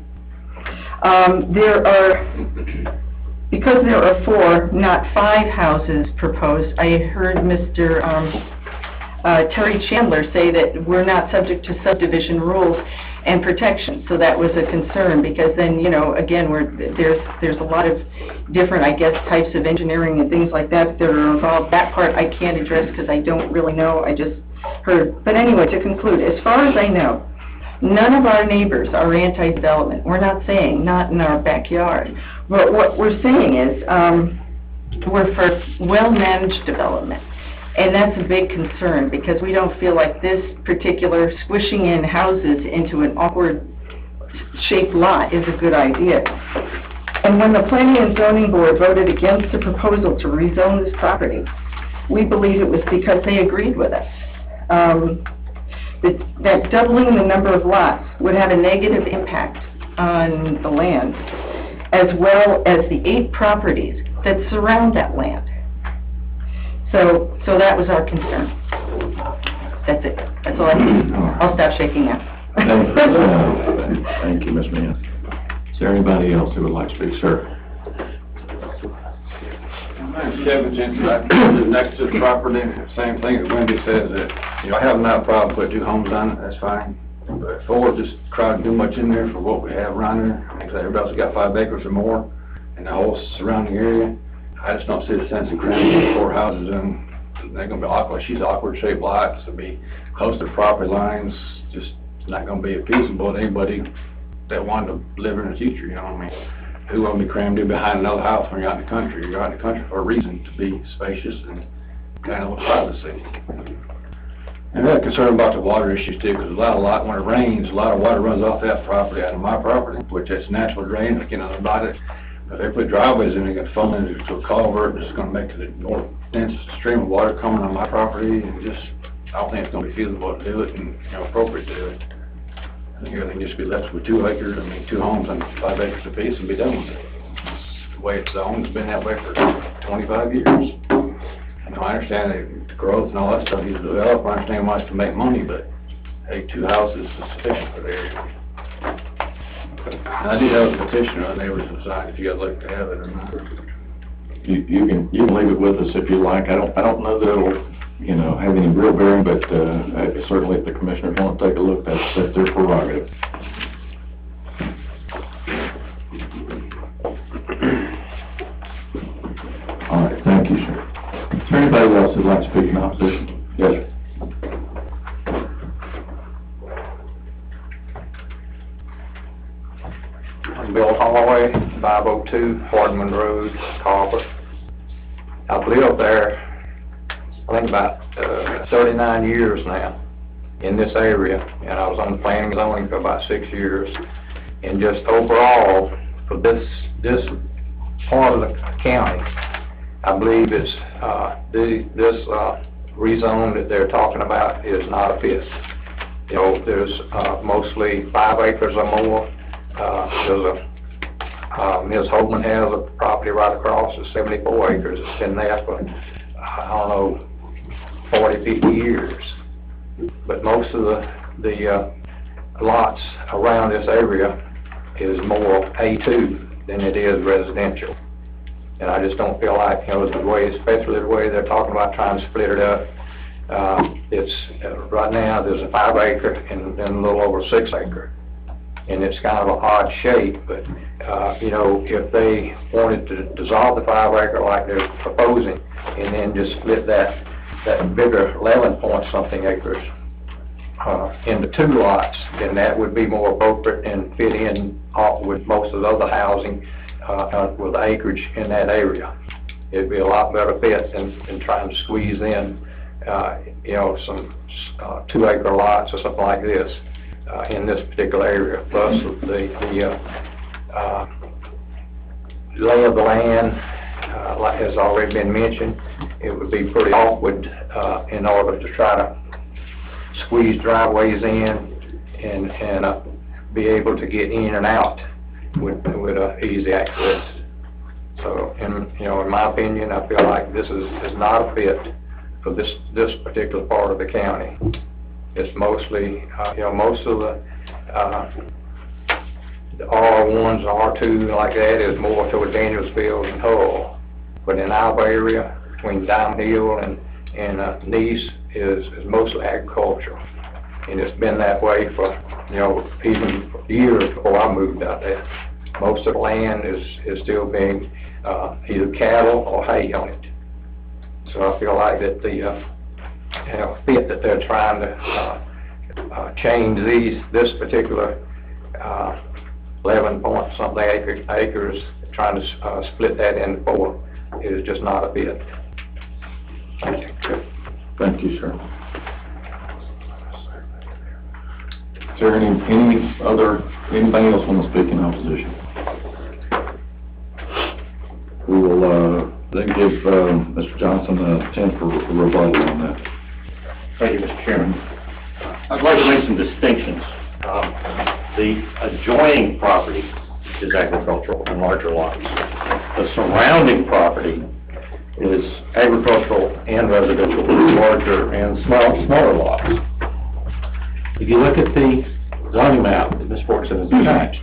Because there are 4, not 5 houses proposed, I heard Mr. Terry Chandler say that we're not subject to subdivision rules and protection, so that was a concern, because then, you know, again, there's a lot of different, I guess, types of engineering and things like that are involved. That part I can't address because I don't really know, I just heard. But anyway, to conclude, as far as I know, None of our neighbors are anti-development. We're not saying, not in our backyard. But what we're saying is, we're for well-managed development. And that's a big concern, because we don't feel like this particular squishing in houses into an awkward shaped lot is a good idea. And when the Planning and Zoning Board voted against the proposal to rezone this property, we believe it was because they agreed with us. That doubling the number of lots would have a negative impact on the land, as well as the 8 properties that surround that land. So that was our concern. That's it. That's all I have. I'll stop shaking now. Thank you, Ms. Mann. Is there anybody else who would like to speak, sir? My name's Kevin Jensen. I live next to the property. Same thing as Wendy says, that, you know, I have no problem putting 2 homes on it, that's fine. But 4 just crowded too much in there for what we have around there. Like I said, everybody else has got 5 acres or more in the whole surrounding area. I just don't see the sense in cramming 4 houses in. They're gonna be awkward. She's awkward shaped lots to be close to property lines. Just not gonna be feasible to anybody that wanted to live in the future, you know what I mean? Who won't be crammed in behind another house when you're out in the country? You're out in the country for a reason, to be spacious and kind of privacy. And they're concerned about the water issues too, because when it rains, a lot of water runs off that property out of my property, which is natural drain, like, you know, about it. If they put driveways in, they got funnel into a culvert, it's gonna make it a more dense stream of water coming on my property, and just, I don't think it's gonna be feasible to do it and, you know, appropriate to do it. I think everything just be left with 2 acres, 2 homes on 5 acres apiece and be done with it. It's the way it's zoned, it's been that way for 25 years. You know, I understand the growth and all that stuff needs to develop, I understand why it's to make money, but, hey, 2 houses is sufficient for the area. I did have a petition on neighbors inside, if you guys like to have it or not. You can leave it with us if you like. I don't know that it'll, you know, have any real bearing, but, certainly if the commissioners want to take a look, that's their prerogative. All right, thank you, sir. Is there anybody else who'd like to speak in opposition? Yes, sir. Bill Holloway, 502 Hardman Road, Carver. I've lived there, I think about 39 years now in this area, and I was on the planning and zoning for about 6 years. And just overall, for this part of the county, I believe it's, this rezone that they're talking about is not a fit. You know, there's mostly 5 acres or more. Ms. Holman has a property right across, it's 74 acres, it's been there for, I don't know, 40, 50 years. But most of the lots around this area is more A2 than it is residential. And I just don't feel like, you know, the way, especially the way they're talking about trying to split it up, it's, right now, there's a 5 acre and then a little over 6 acre. And it's kind of an odd shape, but, you know, if they wanted to dissolve the 5 acre like they're proposing, and then just split that bigger 11-point-something acres, into 2 lots, then that would be more appropriate and fit in with most of the other housing, with acreage in that area. It'd be a lot better fit than trying to squeeze in, you know, some 2 acre lots or something like this. In this particular area, plus the lay of the land, like has already been mentioned, it would be pretty awkward in order to try to squeeze driveways in and be able to get in and out with easy access. So, you know, in my opinion, I feel like this is not a fit for this particular part of the county. It's mostly, you know, most of the R1s, R2, like that, is more toward Danielsville and Hull. But in our area, between Diamond Hill and Nice, is mostly agricultural. And it's been that way for, you know, even years before I moved out there. Most of the land is still being either cattle or hay on it. So I feel like that the you know, fit that they're trying to change this particular, 11 point something acres, trying to, split that into 4 is just not a fit. Thank you. Thank you, sir. Is there anything else want to speak in opposition? We will, then give, Mr. Johnson a chance for a rebuttal on that. Thank you, Mr. Chairman. I'd like to make some distinctions. The adjoining property is agricultural and larger lots. The surrounding property is agricultural and residential, larger and smaller lots. If you look at the zoning map that Ms. Fortson has attached,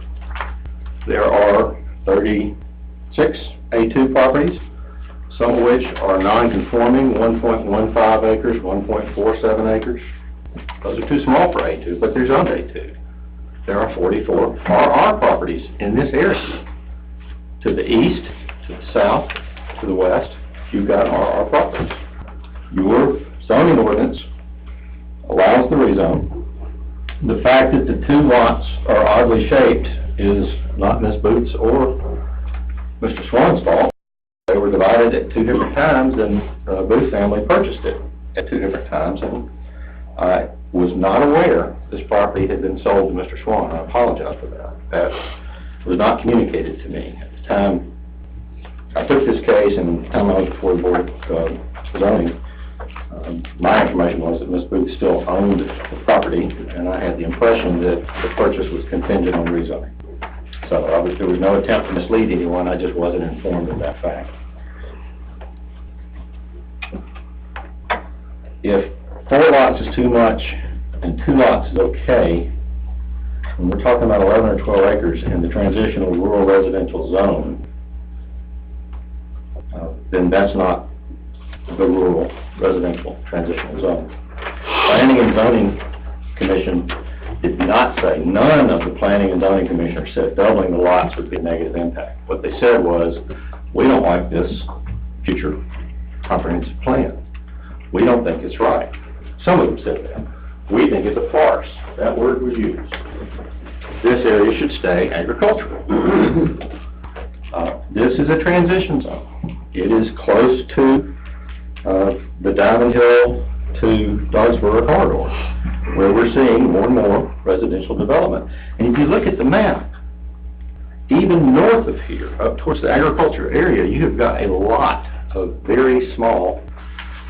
there are 36 A2 properties, some of which are non-conforming, 1.15 acres, 1.47 acres. Those are too small for A2, but they're zoned A2. There are 44 RR properties in this area. To the east, to the south, to the west, you've got RR properties. Your zoning ordinance allows the rezone. The fact that the 2 lots are oddly shaped is not Ms. Booth's or Mr. Swan's fault. They were divided at 2 different times, and the Booth family purchased it at 2 different times, and I was not aware this property had been sold to Mr. Swan. I apologize for that. That was not communicated to me at the time I took this case, and the time I was before the Board of Zoning. My information was that Ms. Booth still owned the property, and I had the impression that the purchase was contingent on rezoning. So there was no attempt to mislead anyone, I just wasn't informed of that fact. If 4 lots is too much and 2 lots is okay, when we're talking about 11 or 12 acres in the transitional rural residential zone, then that's not the rural residential transitional zone. Planning and Zoning Commission did not say, none of the Planning and Zoning Commissioners said doubling the lots would be a negative impact. What they said was, we don't like this future comprehensive plan. We don't think it's right. Some of them said that. We think it's a farce. That word was used. This area should stay agricultural. This is a transition zone. It is close to the Diamond Hill to Doddsboro corridor, where we're seeing more and more residential development. And if you look at the map, even north of here, up towards the agriculture area, you have got a lot of very small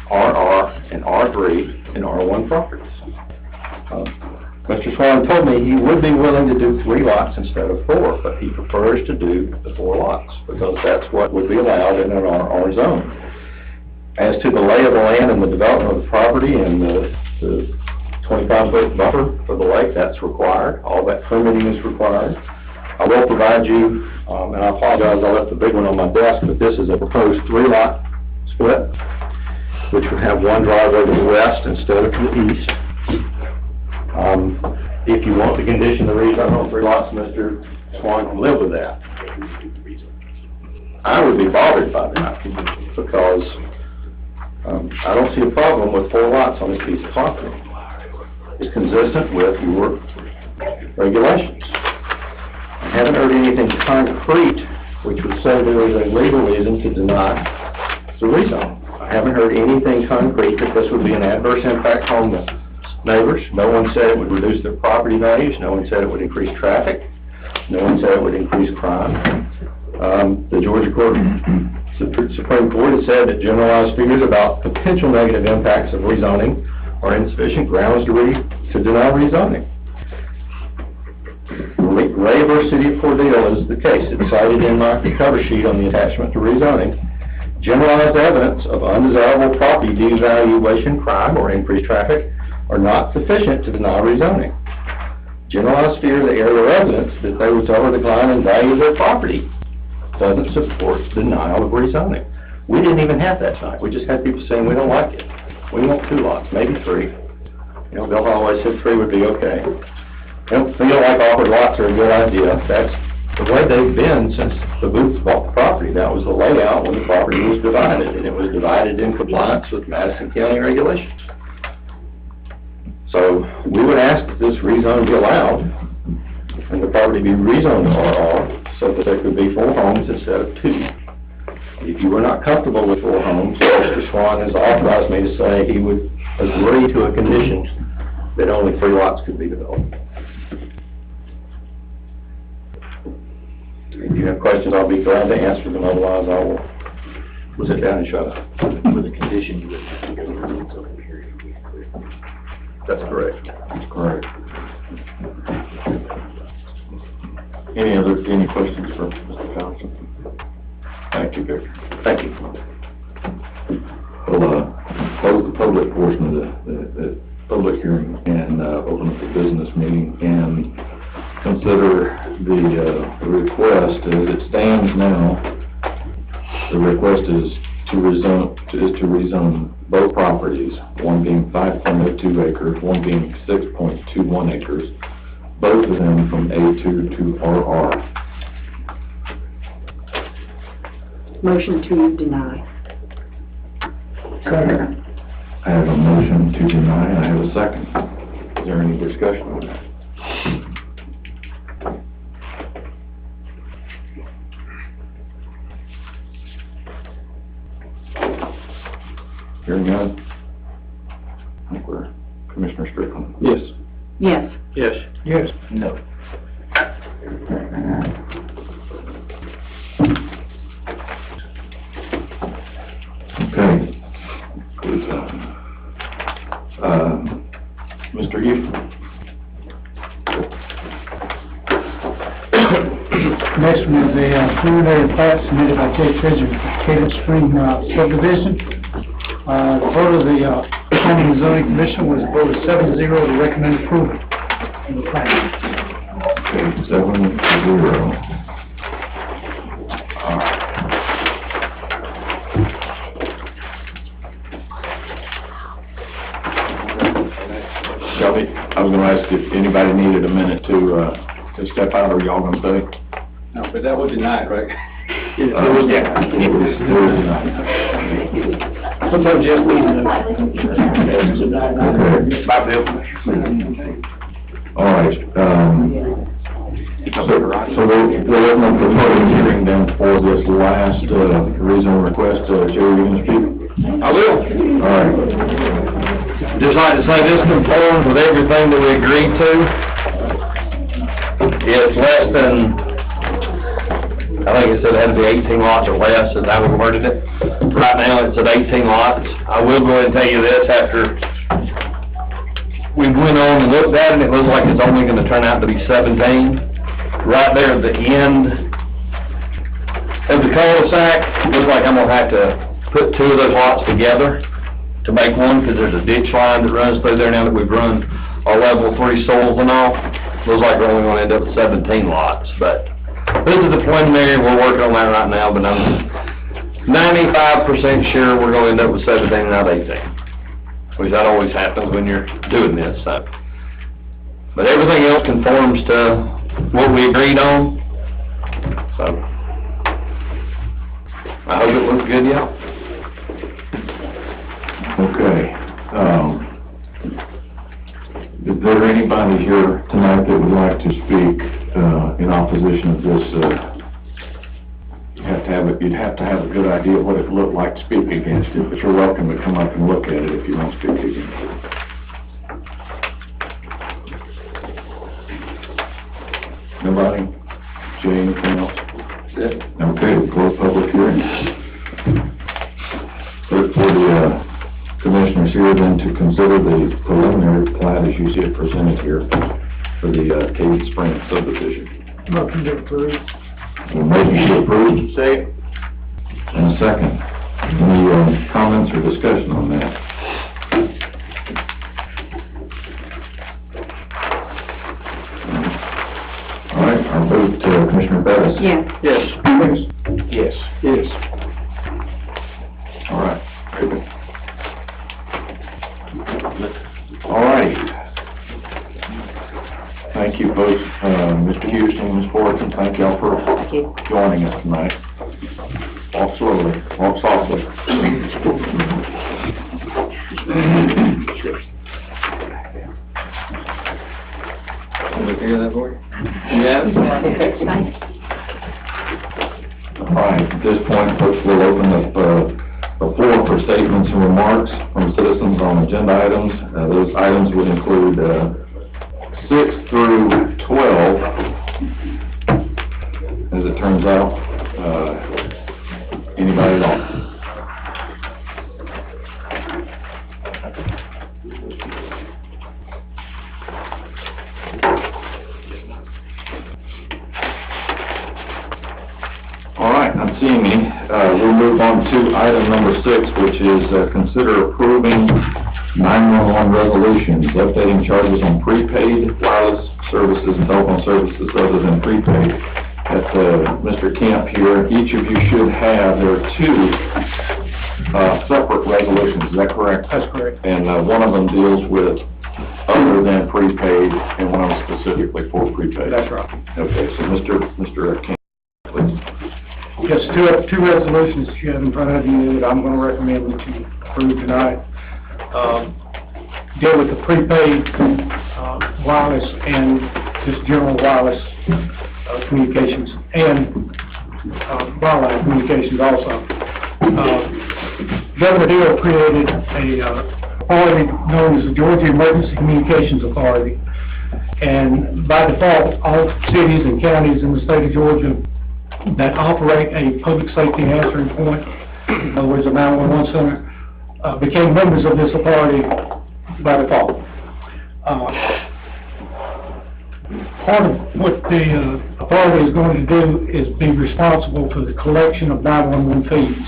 RR and R3 and R1 properties. Mr. Swan told me he would be willing to do 3 lots instead of 4, but he prefers to do the 4 lots because that's what would be allowed in an RR zone. As to the lay of the land and the development of the property and the 25-foot buffer for the lake, that's required. All that permitting is required. I will provide you, and I apologize, I left the big one on my desk, but this is a proposed 3-lot split, which would have one driveway to the west instead of to the east. If you want to condition the rezone on 3 lots, Mr. Swan can live with that. I would be bothered by that because I don't see a problem with 4 lots on this piece of property. It's consistent with your regulations. I haven't heard anything concrete which would say there is a legal reason to deny the rezone. I haven't heard anything concrete that this would be an adverse impact on the neighbors. No one said it would reduce their property values. No one said it would increase traffic. No one said it would increase crime. The Georgia Supreme Court has said that generalized figures about potential negative impacts of rezoning are insufficient grounds to deny rezoning. Ray v. City of Cordele is the case. It's cited in my cover sheet on the attachment to rezoning. Generalized evidence of undesirable property devaluation, crime, or increased traffic are not sufficient to deny rezoning. Generalized fear of the area residents that they would suffer a decline in value of their property doesn't support denial of rezoning. We didn't even have that tonight. We just had people saying we don't like it. We want 2 lots, maybe 3. You know, Bill always said 3 would be okay. They don't feel like offered lots are a good idea. That's the way they've been since the Booths bought the property. That was the layout when the property was divided, and it was divided in compliance with Madison County regulations. So we would ask that this rezone be allowed and the property be rezoned to RR so that there could be 4 homes instead of 2. If you were not comfortable with 4 homes, Mr. Swan has authorized me to say he would agree to a condition that only 3 lots could be developed. If you have questions, I'll be glad to answer them, otherwise I will sit down and shut up. With a condition you would have to go to the zoning hearing. That's correct. That's correct. Any questions for Mr. Johnson? Thank you, Victor. Thank you. We'll, close the public portion of the public hearing and, open up the business meeting and consider the request as it stands now. The request is to rezone both properties, one being 5.02 acres, one being 6.21 acres, both of them from A2 to RR. Motion to deny. Second. I have a motion to deny, and I have a second. Is there any discussion on that? Hearing none? I think we're Commissioner Strickland. Yes. Yes. Yes. Yes. No. Okay. Mr. Houston. Next one is a preliminary plat submitted by Jay Treasure, Cable Spring subdivision. The vote of the Planning and Zoning Commission was voted 7-0 to recommend approval of the plan. Okay, 7-0. Shelby, I was gonna ask if anybody needed a minute to step out, or y'all gonna say? No, but that was denied, right? Yeah. It was denied. Sometimes you have to leave Okay. Bye, Bill. All right, so we'll open up the public hearing then for this last, rezone request. Jerry, you gonna speak? I will. All right. Just like to say this conforms with everything that we agreed to. It's less than, I think it said it had to be 18 lots or less, is how we worded it. Right now, it's at 18 lots. I will go ahead and tell you this, after we went on and looked at it, it looks like it's only gonna turn out to be 17. Right there at the end of the cul-de-sac, looks like I'm gonna have to put 2 of those lots together to make one, because there's a ditch line that runs through there now that we've run our level 3 soils and all. Looks like we're only gonna end up with 17 lots, but this is the preliminary, we're working on that right now, but I'm 95% sure we're gonna end up with 17, not 18. Which that always happens when you're doing this, so. But everything else conforms to what we agreed on, so. I hope it looks good, y'all. Okay, is there anybody here tonight that would like to speak, in opposition of this, you'd have to have a good idea of what it looked like to speak against it, but you're welcome to come up and look at it if you want to speak against it. Nobody? Jay, anything else? Okay, we'll close public hearing. Look for the, commissioners here then to consider the preliminary plat as you see it presented here for the, Cave Springs subdivision. Motion to approve. A motion to approve. Say. And a second. Any, comments or discussion on that? All right, our vote, Commissioner Bettis. Yes. Yes. Yes. Yes. All right, very good. All right. Thank you both, Mr. Houston, Ms. Fortune, thank y'all for joining us tonight. Walk slowly, walk softly. hear that, boy? Yeah. All right, at this point, folks, we'll open up the floor for statements and remarks from citizens on agenda items. Those items would include 6 through 12, as it turns out. Anybody at all? All right, I'm seeing any. We'll move on to item number 6, which is consider approving 911 resolutions, updating charges on prepaid wireless services and telephone services other than prepaid. At Mr. Camp here, each of you should have, there are 2 separate resolutions, is that correct? That's correct. And one of them deals with other than prepaid, and one of them specifically for prepaid. That's right. Okay, so Mr. Camp, please. Yes, two resolutions that you have in front of you that I'm going to recommend that you approve tonight. Deal with the prepaid wireless and just general wireless communications and wireline communications also. Governor Deal created a authority known as the Georgia Emergency Communications Authority, and by default, all cities and counties in the state of Georgia that operate a public safety answering point, in other words, a 911 center, became members of this authority by default. Part of what the authority is going to do is be responsible for the collection of 911 fees.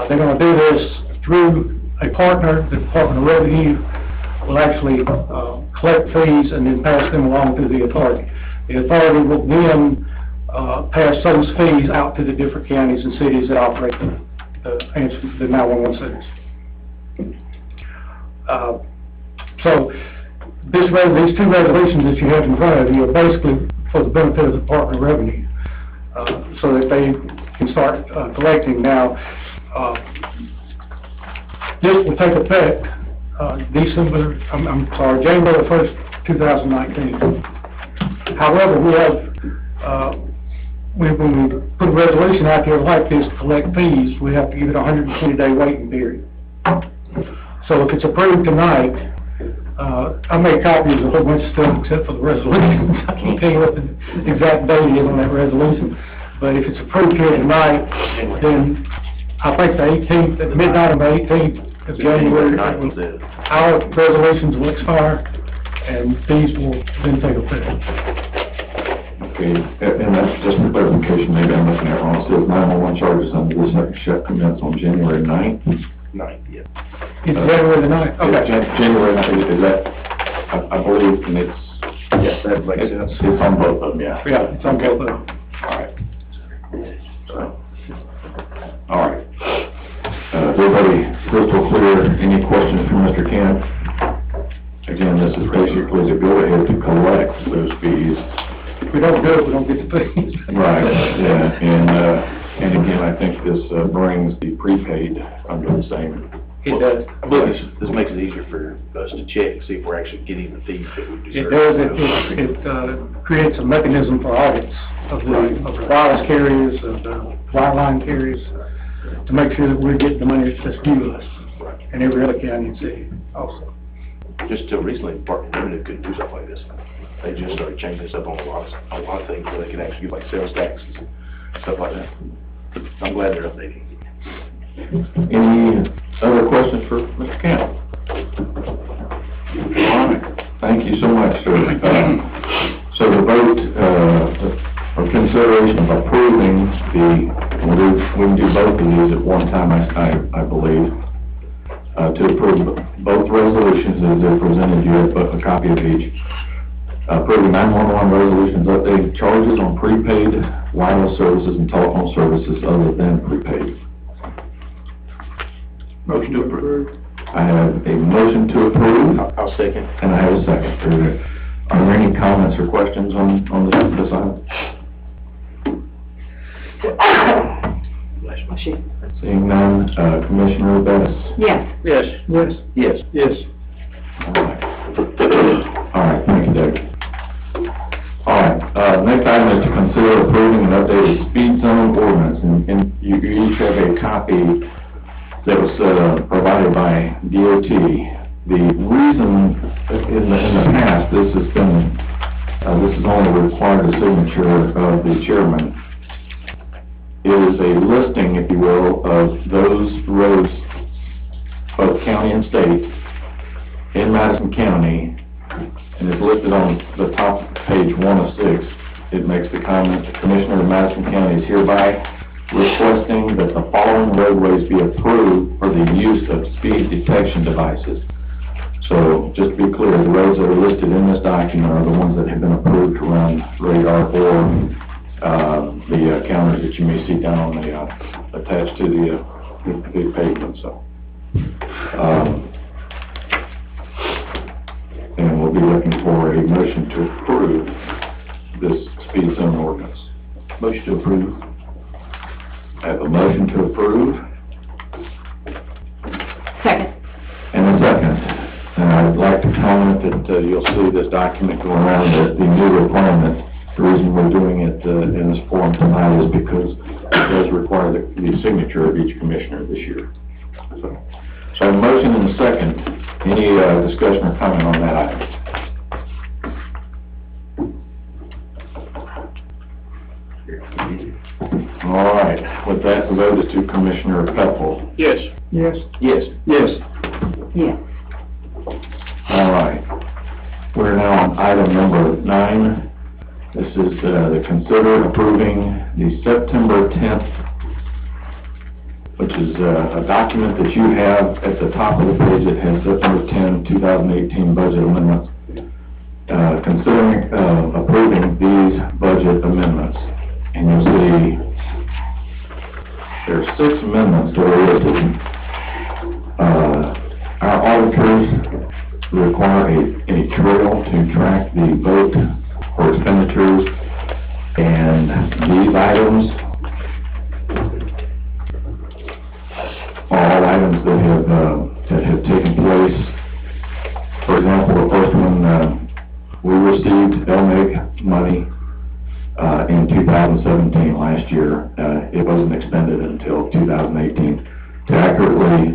They're going to do this through a partner. The Department of Revenue will actually collect fees and then pass them along to the authority. The authority will then pass those fees out to the different counties and cities that operate the 911 centers. So these 2 resolutions that you have in front of you are basically for the benefit of the Department of Revenue, so that they can start collecting. Now, this will take effect January 1st, 2019. However, we have when we put a resolution out there like this to collect fees, we have to give it a 120-day waiting period. So if it's approved tonight, I made copies of a whole bunch of stuff except for the resolution. I can't tell you what the exact date is on that resolution, but if it's approved here tonight, then I think the 18th, at midnight on the 18th of January, our resolutions will expire and fees will then take effect. Okay, and that's just for clarification, maybe I'm looking at it wrong. It says 911 charges under this section shall commence on January 9th? 9th, yeah. It's January the 9th? Okay. January 9th, is that, I believe, and it's... Yes, that makes sense. It's on both of them, yeah. Yeah, it's on both of them. All right. All right. Is everybody crystal clear? Any questions from Mr. Camp? Again, this is basically the go-ahead to collect those fees. If we don't do it, we don't get the fees. Right, yeah, and again, I think this brings the prepaid under the same. It does. I believe this makes it easier for us to check, see if we're actually getting the fees that we It deserve. does, it creates a mechanism for audits of the wireless carriers, of the wireline carriers, to make sure that we're getting the money that's due to us, and every other county and city also. Just till recently, Department of Revenue couldn't do stuff like this. They just started changing this up on a lot of things where they can actually do like sales taxes and stuff like that. But I'm glad they're updating. Any other questions for Mr. Camp? All right, thank you so much, sir. So the vote, or consideration of approving we can do both of these at one time, I believe, to approve both resolutions as they're presented. You have a copy of each. Approving 911 resolutions updating charges on prepaid wireless services and telephone services other than prepaid. Motion to approve. I have a motion to approve. I'll second. And I have a second. Are there any comments or questions on this item? Seeing none, Commissioner Bettis? Yes. Yes. Yes. Yes. Yes. All right, thank you, Doug. copy that was, provided by DOT. The reason, in the past, this has only required the signature of the chairman, is a listing, if you will, of those roads, both county and state, in Madison County, and it's listed on the top of page 1 of 6. It makes the comment, the Commissioner of Madison County is hereby requesting that the following roadways be approved for the use of speed detection devices. So, just to be clear, the roads that are listed in this document are the ones that have been approved to run radar or the counters that you may see down on the, attached to the pavement, so. And we'll be looking for a motion to approve this speed zone ordinance. Motion to approve. I have a motion to approve. Second. And a second. And I'd like to comment that you'll see this document go around the new requirement. The reason we're doing it in this form tonight is because it does require the signature of each commissioner this year. So a motion and a second. Any discussion or comment on that item? All right. With that, the vote is to Commissioner Pepple. Yes. Yes. Yes. Yes. Yes. All right. We're now on item number 9. This is the consider approving the September 10th, which is a document that you have at the top of the page that has September 10, 2018 budget amendments. Considering approving these budget amendments, and you'll see there are 6 amendments that are listed. Our auditors require a trail to track the vote for expenditures, and these items are all items that have taken place. For example, the first one, we received LMIG money in 2017, last year. It wasn't expended until 2018. To accurately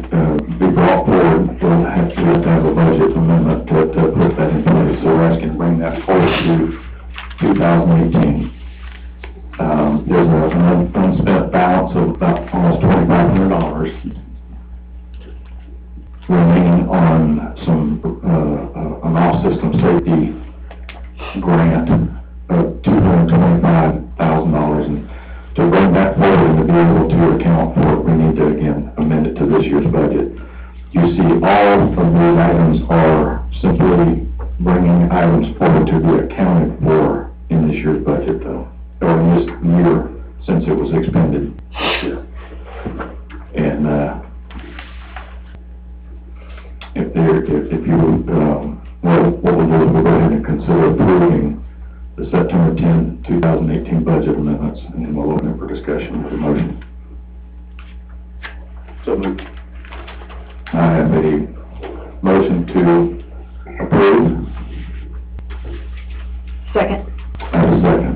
be brought forward, we'll have to have a budget amendment to put that in place. So we're asking to bring that forward to 2018. There's an unspent balance of about almost $2,500 remaining on an off-system safety grant of $225,000. And to bring that forward and to be able to account for it, we need to, again, amend it to this year's budget. You see, all of these items are simply bringing items forward to be accounted for in this year's budget, though, or in this year, since it was expended. And, if you, what we'll do is we'll go ahead and consider approving the September 10, 2018 budget amendments, and then we'll open it for discussion with a motion. So moved. I have a motion to approve. Second. I have a second.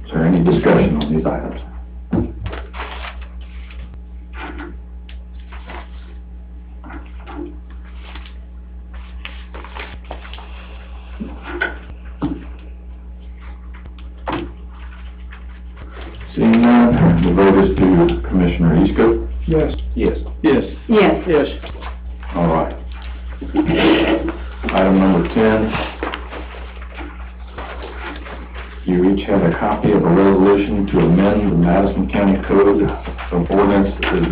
Is there any discussion on these items? Seeing none, the vote is to Commissioner Eastcoat. Yes. Yes. Yes. Yes. Yes. All right. Item number 10. You each have a copy of a resolution to amend the Madison County Code of Ordinance as it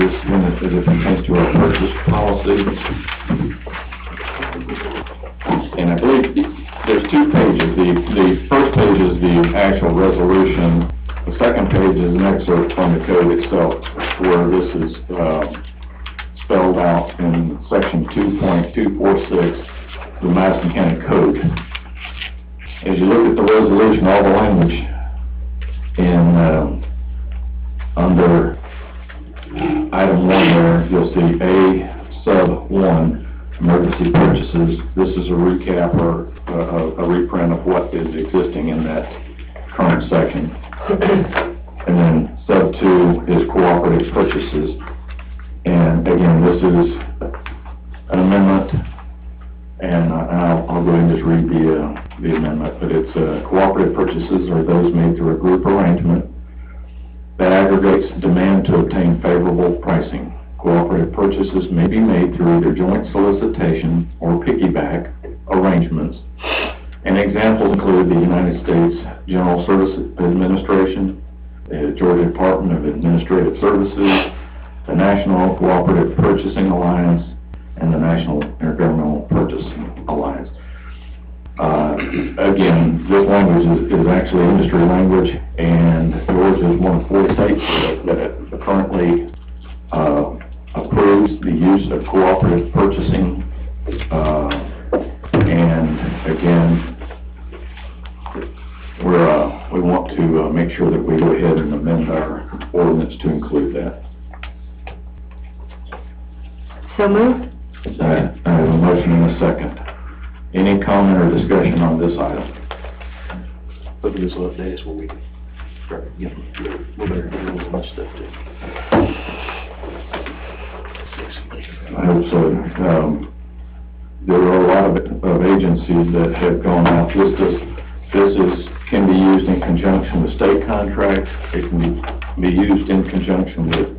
pertains to our purchase policy. And I believe there's 2 pages. The first page is the actual resolution. The second page is an excerpt from the code itself, where this is spelled out in section 2.246 of the Madison County Code. As you look at the resolution, all the language in under item 1 there, you'll see A sub 1, emergency purchases. This is a recap or a reprint of what is existing in that current section. And then sub 2 is cooperative cooperative purchases. And again, this is an amendment, and I'll go ahead and just read the amendment, but it's cooperative purchases are those made through a group arrangement that aggregates demand to obtain favorable pricing. Cooperative purchases may be made through either joint solicitation or piggyback arrangements. And examples include the United States General Services Administration, the Georgia Department of Administrative Services, the National Cooperative Purchasing Alliance, and the National Intergovernmental Purchasing Alliance. Again, this language is actually industry language, and Georgia is one of 4 states that currently approves the use of cooperative purchasing. And again, we want to make sure that we go ahead and amend our ordinance to include that. So moved? I have a motion and a second. Any comment or discussion on this item? Hopefully this will update us where we can start getting a little better, getting a bunch of stuff too. I hope so. There are a lot of agencies that have gone out. This can be used in conjunction with state contracts. It can be used in conjunction with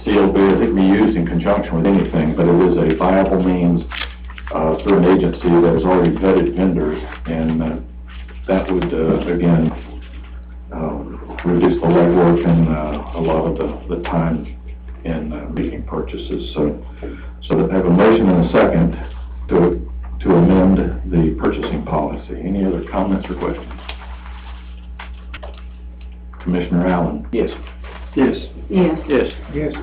sealed bids. It can be used in conjunction with anything, but it is a viable means through an agency that has already vetted vendors, and that would again reduce the legwork and a lot of the time in making purchases. So that I have a motion and a second to amend the purchasing policy. Any other comments or questions? Commissioner Allen? Yes. Yes. Yes. Yes. Yes.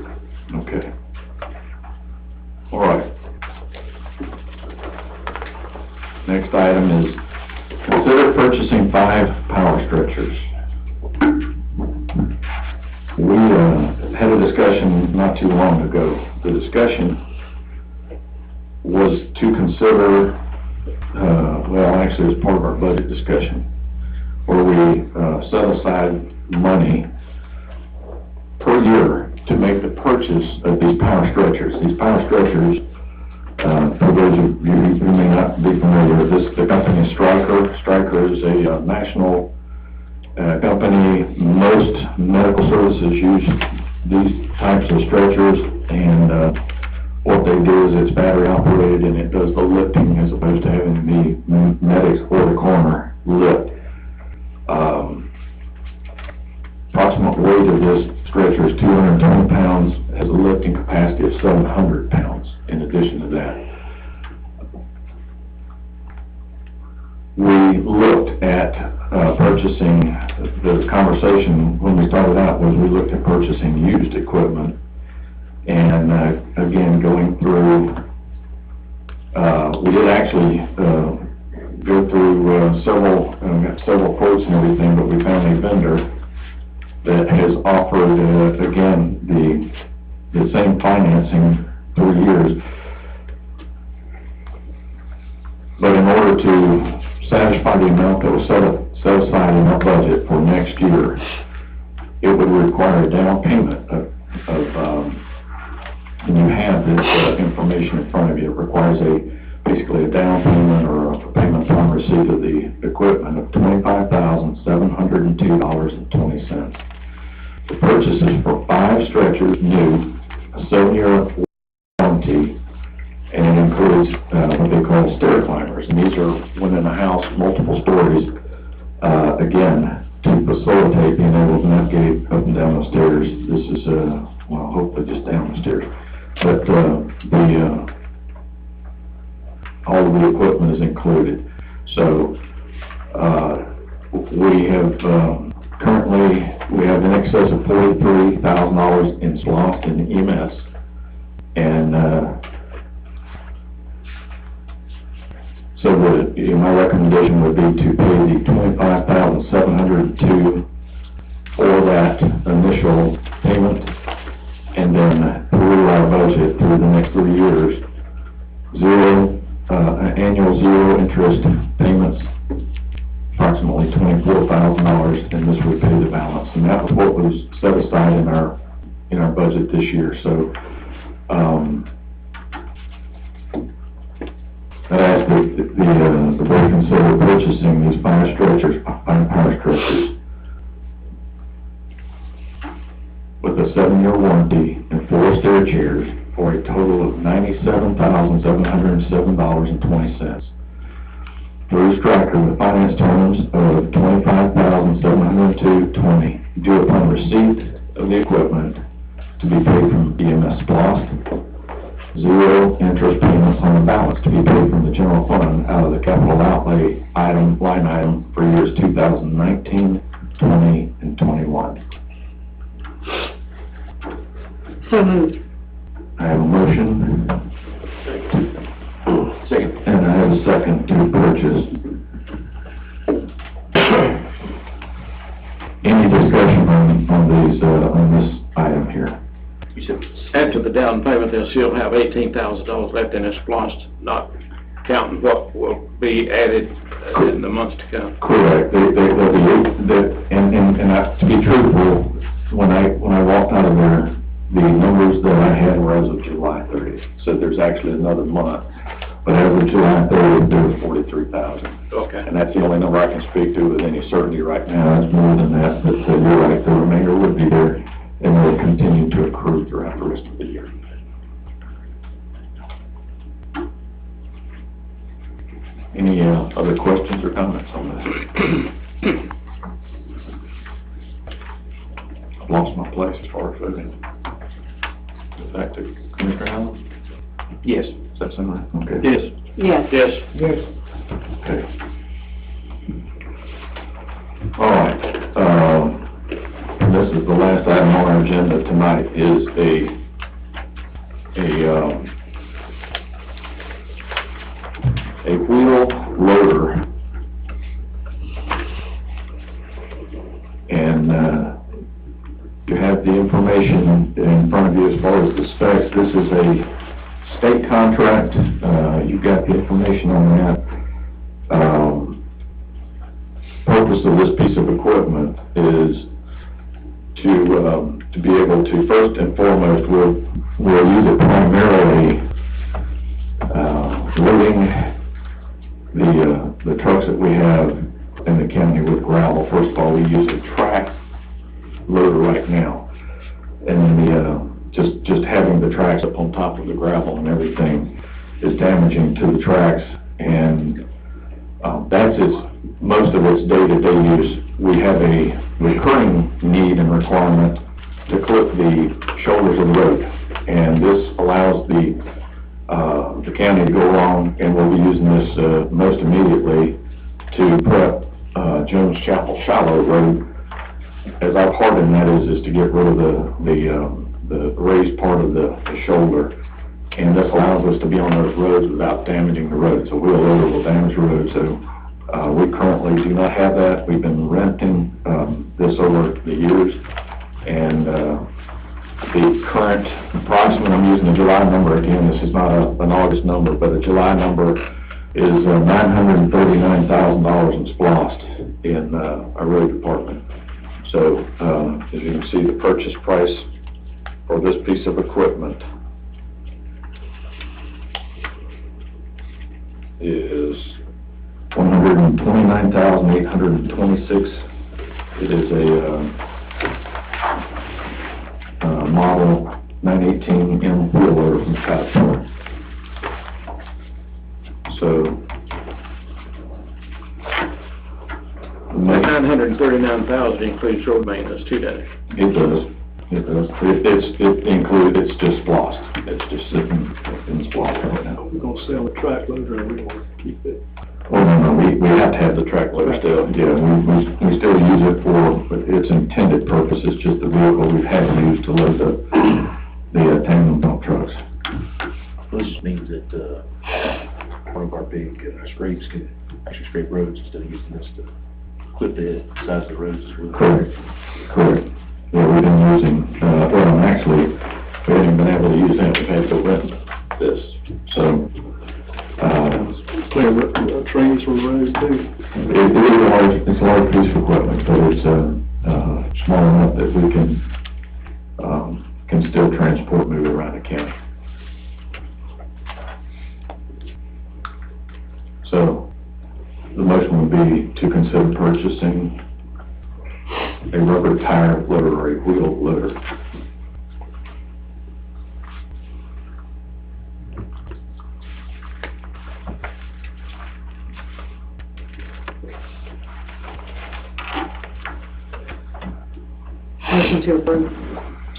Okay. All right. Next item is consider purchasing 5 power stretchers. We had a discussion not too long ago. The discussion was to consider, well, actually it was part of our budget discussion, where we set aside money per year to make the purchase of these power stretchers. These power stretchers, for those of you who may not be familiar with this, the company is Stryker. Stryker is a national company. Most medical services use these types of stretchers, and what they do is it's battery operated, and it does the lifting as opposed to having the medics or the coroner lift. Approximate weight of this stretcher is 220 pounds, has a lifting capacity of 700 pounds in addition to that. We looked at purchasing, the conversation when we started out was we looked at purchasing used equipment, and again, going through, we did actually go through several quotes and everything, but we found a vendor that has offered, again, the same financing 3 years. But in order to satisfy the amount that was set aside in our budget for next year, it would require a down payment of and you have this information in front of you. It requires basically a down payment or a payment upon receipt of the equipment of $25,702.20. The purchase is for 5 stretchers, new, a 7-year warranty, and it includes what they call stair climbers. And these are when in a house, multiple stories, again, to facilitate being able to navigate up and down the stairs. This is, well, hopefully just down the stairs. But all of the equipment is included. So we have currently, we have in excess of $43,000 in lost in EMS, and so my recommendation would be to pay the $25,702 for that initial payment, and then through our budget through the next 3 years, annual 0 interest payments, approximately $24,000, and this would pay the balance. And that was what was set aside in our in our budget this year, so, I ask that the board consider purchasing these power stretchers with a 7-year warranty and 4 stair chairs for a total of $97,707.20. Bruce Stryker with finance terms of $25,702.20 due upon receipt of the equipment to be paid from EMS SPLOST. 0 interest payments on the balance to be paid from the general fund out of the capital outlay line item for years 2019, 20, and 21. So moved. I have a motion. Second. And I have a second to purchase. Any discussion on this item here? You said after the down payment, they'll still have $18,000 left in this SPLOST, not counting what will be added in the months to come. Correct. They'll be, to be truthful, when I walked out of there, the numbers that I had were as of July 30th, so there's actually another month. But as of July 30th, there was 43,000. Okay. And that's the only number I can speak to with any certainty right now. It's more than that, but you're right, the remainder would be there, and will continue to accrue throughout the rest of the year. Any other questions or comments on this? I've lost my place as far as voting. Back to Commissioner Allen? Yes. Does that sound right? Okay. Yes. Yes. Yes. Yes. Okay. All right, this is the last item on our agenda tonight, is a wheel loader. And, you have the information in front of you as far as the specs. This is a state contract, you've got the information on that. Purpose of this piece of equipment is to be able to, first and foremost, we'll use it primarily loading the trucks that we have in the county with gravel. First of all, we use a track loader right now, and just having the tracks up on top of the gravel and everything is damaging to the tracks, and that's most of its day-to-day use. We have a recurring need and requirement to clip the shoulders of the road, and this allows the county to go along, and we'll be using this most immediately to prep Jones Chapel Shallow Road. As our part in that is to get rid of the raised part of the shoulder, and this allows us to be on those roads without damaging the road. So wheel loader will damage the road, so we currently do not have that. We've been renting this over the years, and the current approximate, I'm using the July number again, this is not an August number, but the July number is $939,000 in SPLOST in our road department. So, as you can see, the purchase price for this piece of equipment is $129,826. It is a model 918M wheel loader from Caterpillar. So, $939,000 includes road maintenance too, doesn't it? It does. It just SPLOST. It's just sitting in SPLOST right now. We're gonna sell the track loader, and we want to keep it. Well, no, we have to have the track loader still, yeah, we still use it for its intended purpose. It's just the vehicle we've had used to load the tandem dump trucks. This means that, one of our big scrapes can actually scrape roads instead of using this to clip the sides of the roads as well. Correct. Yeah, we've been using, actually, we haven't been able to use that, we've had to rent this, so, Clear trees from the road too. It's a large piece of equipment, but it's, small enough that we can, purchasing a rubber tire loader or a wheel loader. Motion to approve.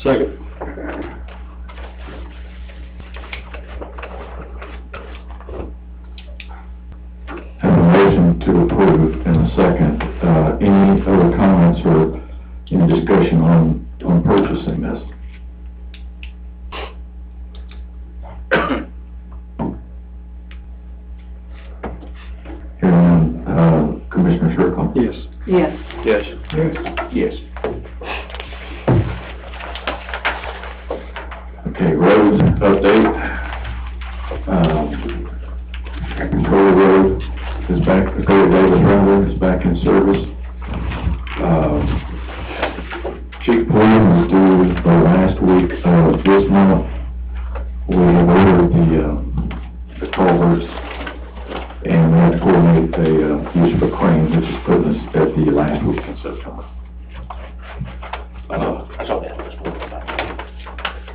Second. Have a motion to approve and a second. Any other comments or any discussion on purchasing this? Hearing none, Commissioner Sherrill? Yes. Yes. Yes. Yes. Okay, roads update. Control Road is back, the Davis Road is back in service. Chief Pullen was due the last week of this month. We have ordered the culverts, and we have to coordinate the use of a crane, which is putting us at the last week in September. I saw that.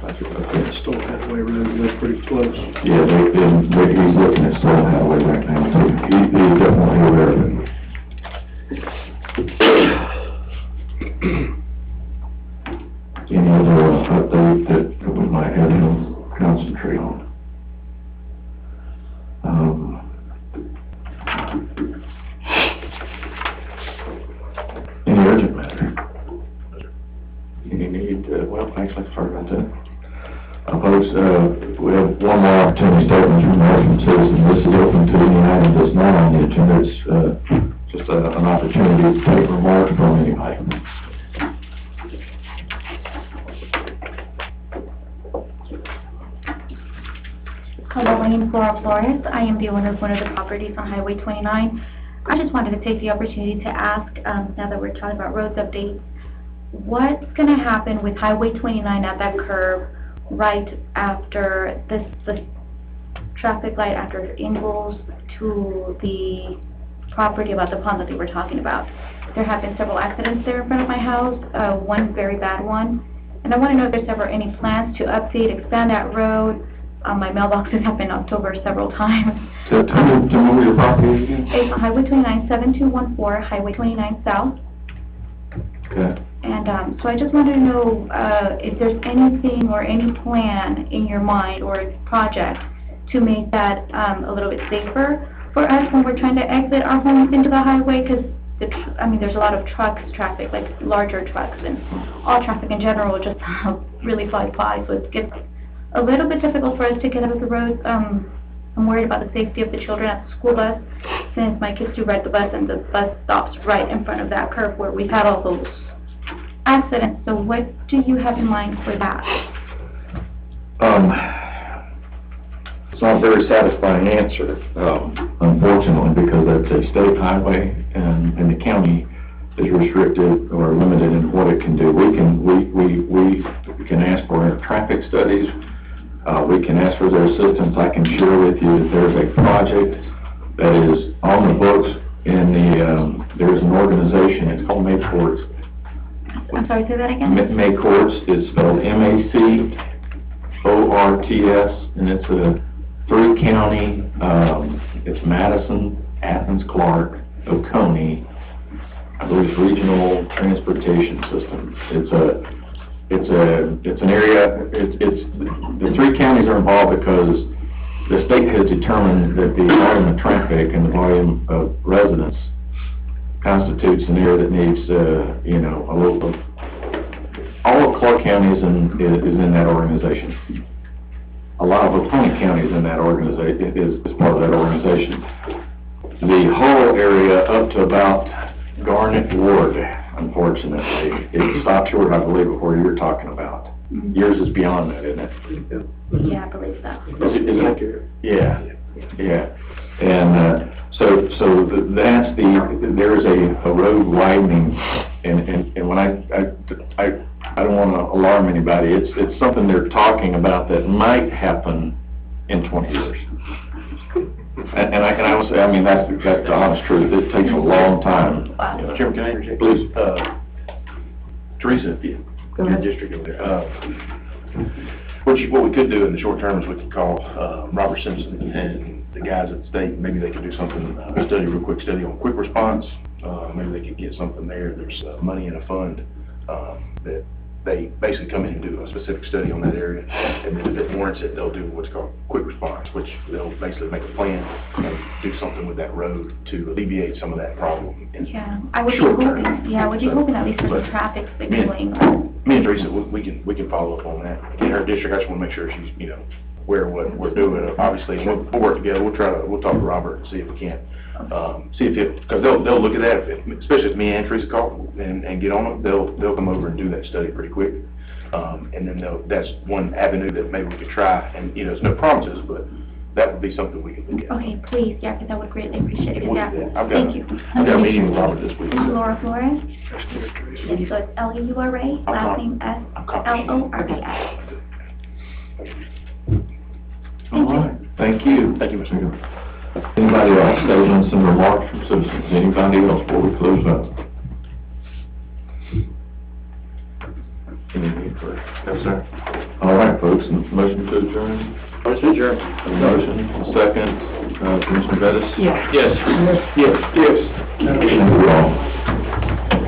Okay. Stone Hathaway Road, that's pretty close. Yeah, he's looking at Stone Hathaway right now, too. He's definitely aware of it. Any other update that we might have him concentrate on? Any urgent matter? Any need, well, actually, sorry about that. Folks, we have one more opportunity statement from American citizens. This is open to any item that's not on the agenda. It's just an opportunity to take remarks from anybody. Colleen Flores. I am the owner of one of the properties on Highway 29. I just wanted to take the opportunity to ask, now that we're talking about roads updates, what's going to happen with Highway 29 at that curve right after the traffic light after Ingalls to the property about the pond that they were talking about? There have been several accidents there in front of my house, one very bad one. And I want to know if there's ever any plans to update, expand that road. My mailboxes have been knocked over several times. Tell me where your property is again? It's Highway 29, 7214, Highway 29 South. Okay. And so I just wanted to know if there's anything or any plan in your mind or project to make that a little bit safer for us when we're trying to exit our homes into the highway, because there's a lot of traffic, like larger trucks, and all traffic in general just really flies by, so it gets a little bit difficult for us to get out of the roads. I'm worried about the safety of the children at the school bus, since my kids do ride the bus and the bus stops right in front of that curve where we've had all those accidents. So what do you have in mind for that? It's not a very satisfying answer, unfortunately, because that's a state highway, and the county is restricted or limited in what it can do. We can ask for traffic studies. We can ask for their assistance. I can share with you that there's a project that is on the books in there's an organization, it's called Courts. I'm sorry, say that again? Courts, it's spelled M-A-C-O-R-T-S, and it's a 3-county, it's Madison, Athens, Clark, Oconee, I believe it's regional transportation system. It's an area, the 3 counties are involved because the state has determined that the volume of traffic and the volume of residents constitutes an area that needs, a little, all of Clark County is in that organization. A lot of Oconee County is in that organization, is part of that organization. The whole area up to about Garnet Ward, unfortunately, it stopped short, I believe, of where you were talking about. Yours is beyond that, isn't it? Yeah, I believe so. Is it? Yeah. And so that's there's a road widening, and when I don't want to alarm anybody. It's something they're talking about that might happen in 20 years. And I can honestly, I mean, that's the honest truth, it takes a long time. Wow. Chairman, can I interject? Please. Teresa, your district over there, what we could do in the short term is we could call, Robert Simpson and the guys at the state, maybe they could do something, real quick study on quick response. Maybe they could get something there, there's, money in a fund, that they basically come in and do a specific study on that area, and then if it warrants it, they'll do what's called quick response, which they'll basically make a plan and do something with that road to alleviate some of that problem. Yeah, I would be Short term. hoping, yeah, I would be hoping at least for the But traffic me and- signaling. Me and Teresa, we can follow up on that. In her district, I just wanna make sure she's, aware of what we're doing, obviously, and we'll work together, we'll talk to Robert and see if we can. Because they'll look at that, especially if me and Teresa call and get on them, they'll come over and do that study pretty quick. And then that's one avenue that maybe we could try, and, there's no promises, but that would be something we could look at. Okay, please, yeah, because I would greatly appreciate it, We'll yeah. do that. I've Thank you. got a meeting with Robert this week. Laura Flores. So it's L-E-U-R-A, last name S-L-O-R-E-S. All right, thank you. Thank you, Mr. Hill. Anybody else, those on some remarks from citizens, anybody else before we close up? No, sir. All right, folks, motion to adjourn. Motion adjourned. A motion, second, Commissioner Bettis? Yes. Yes. Yes. Thank you all.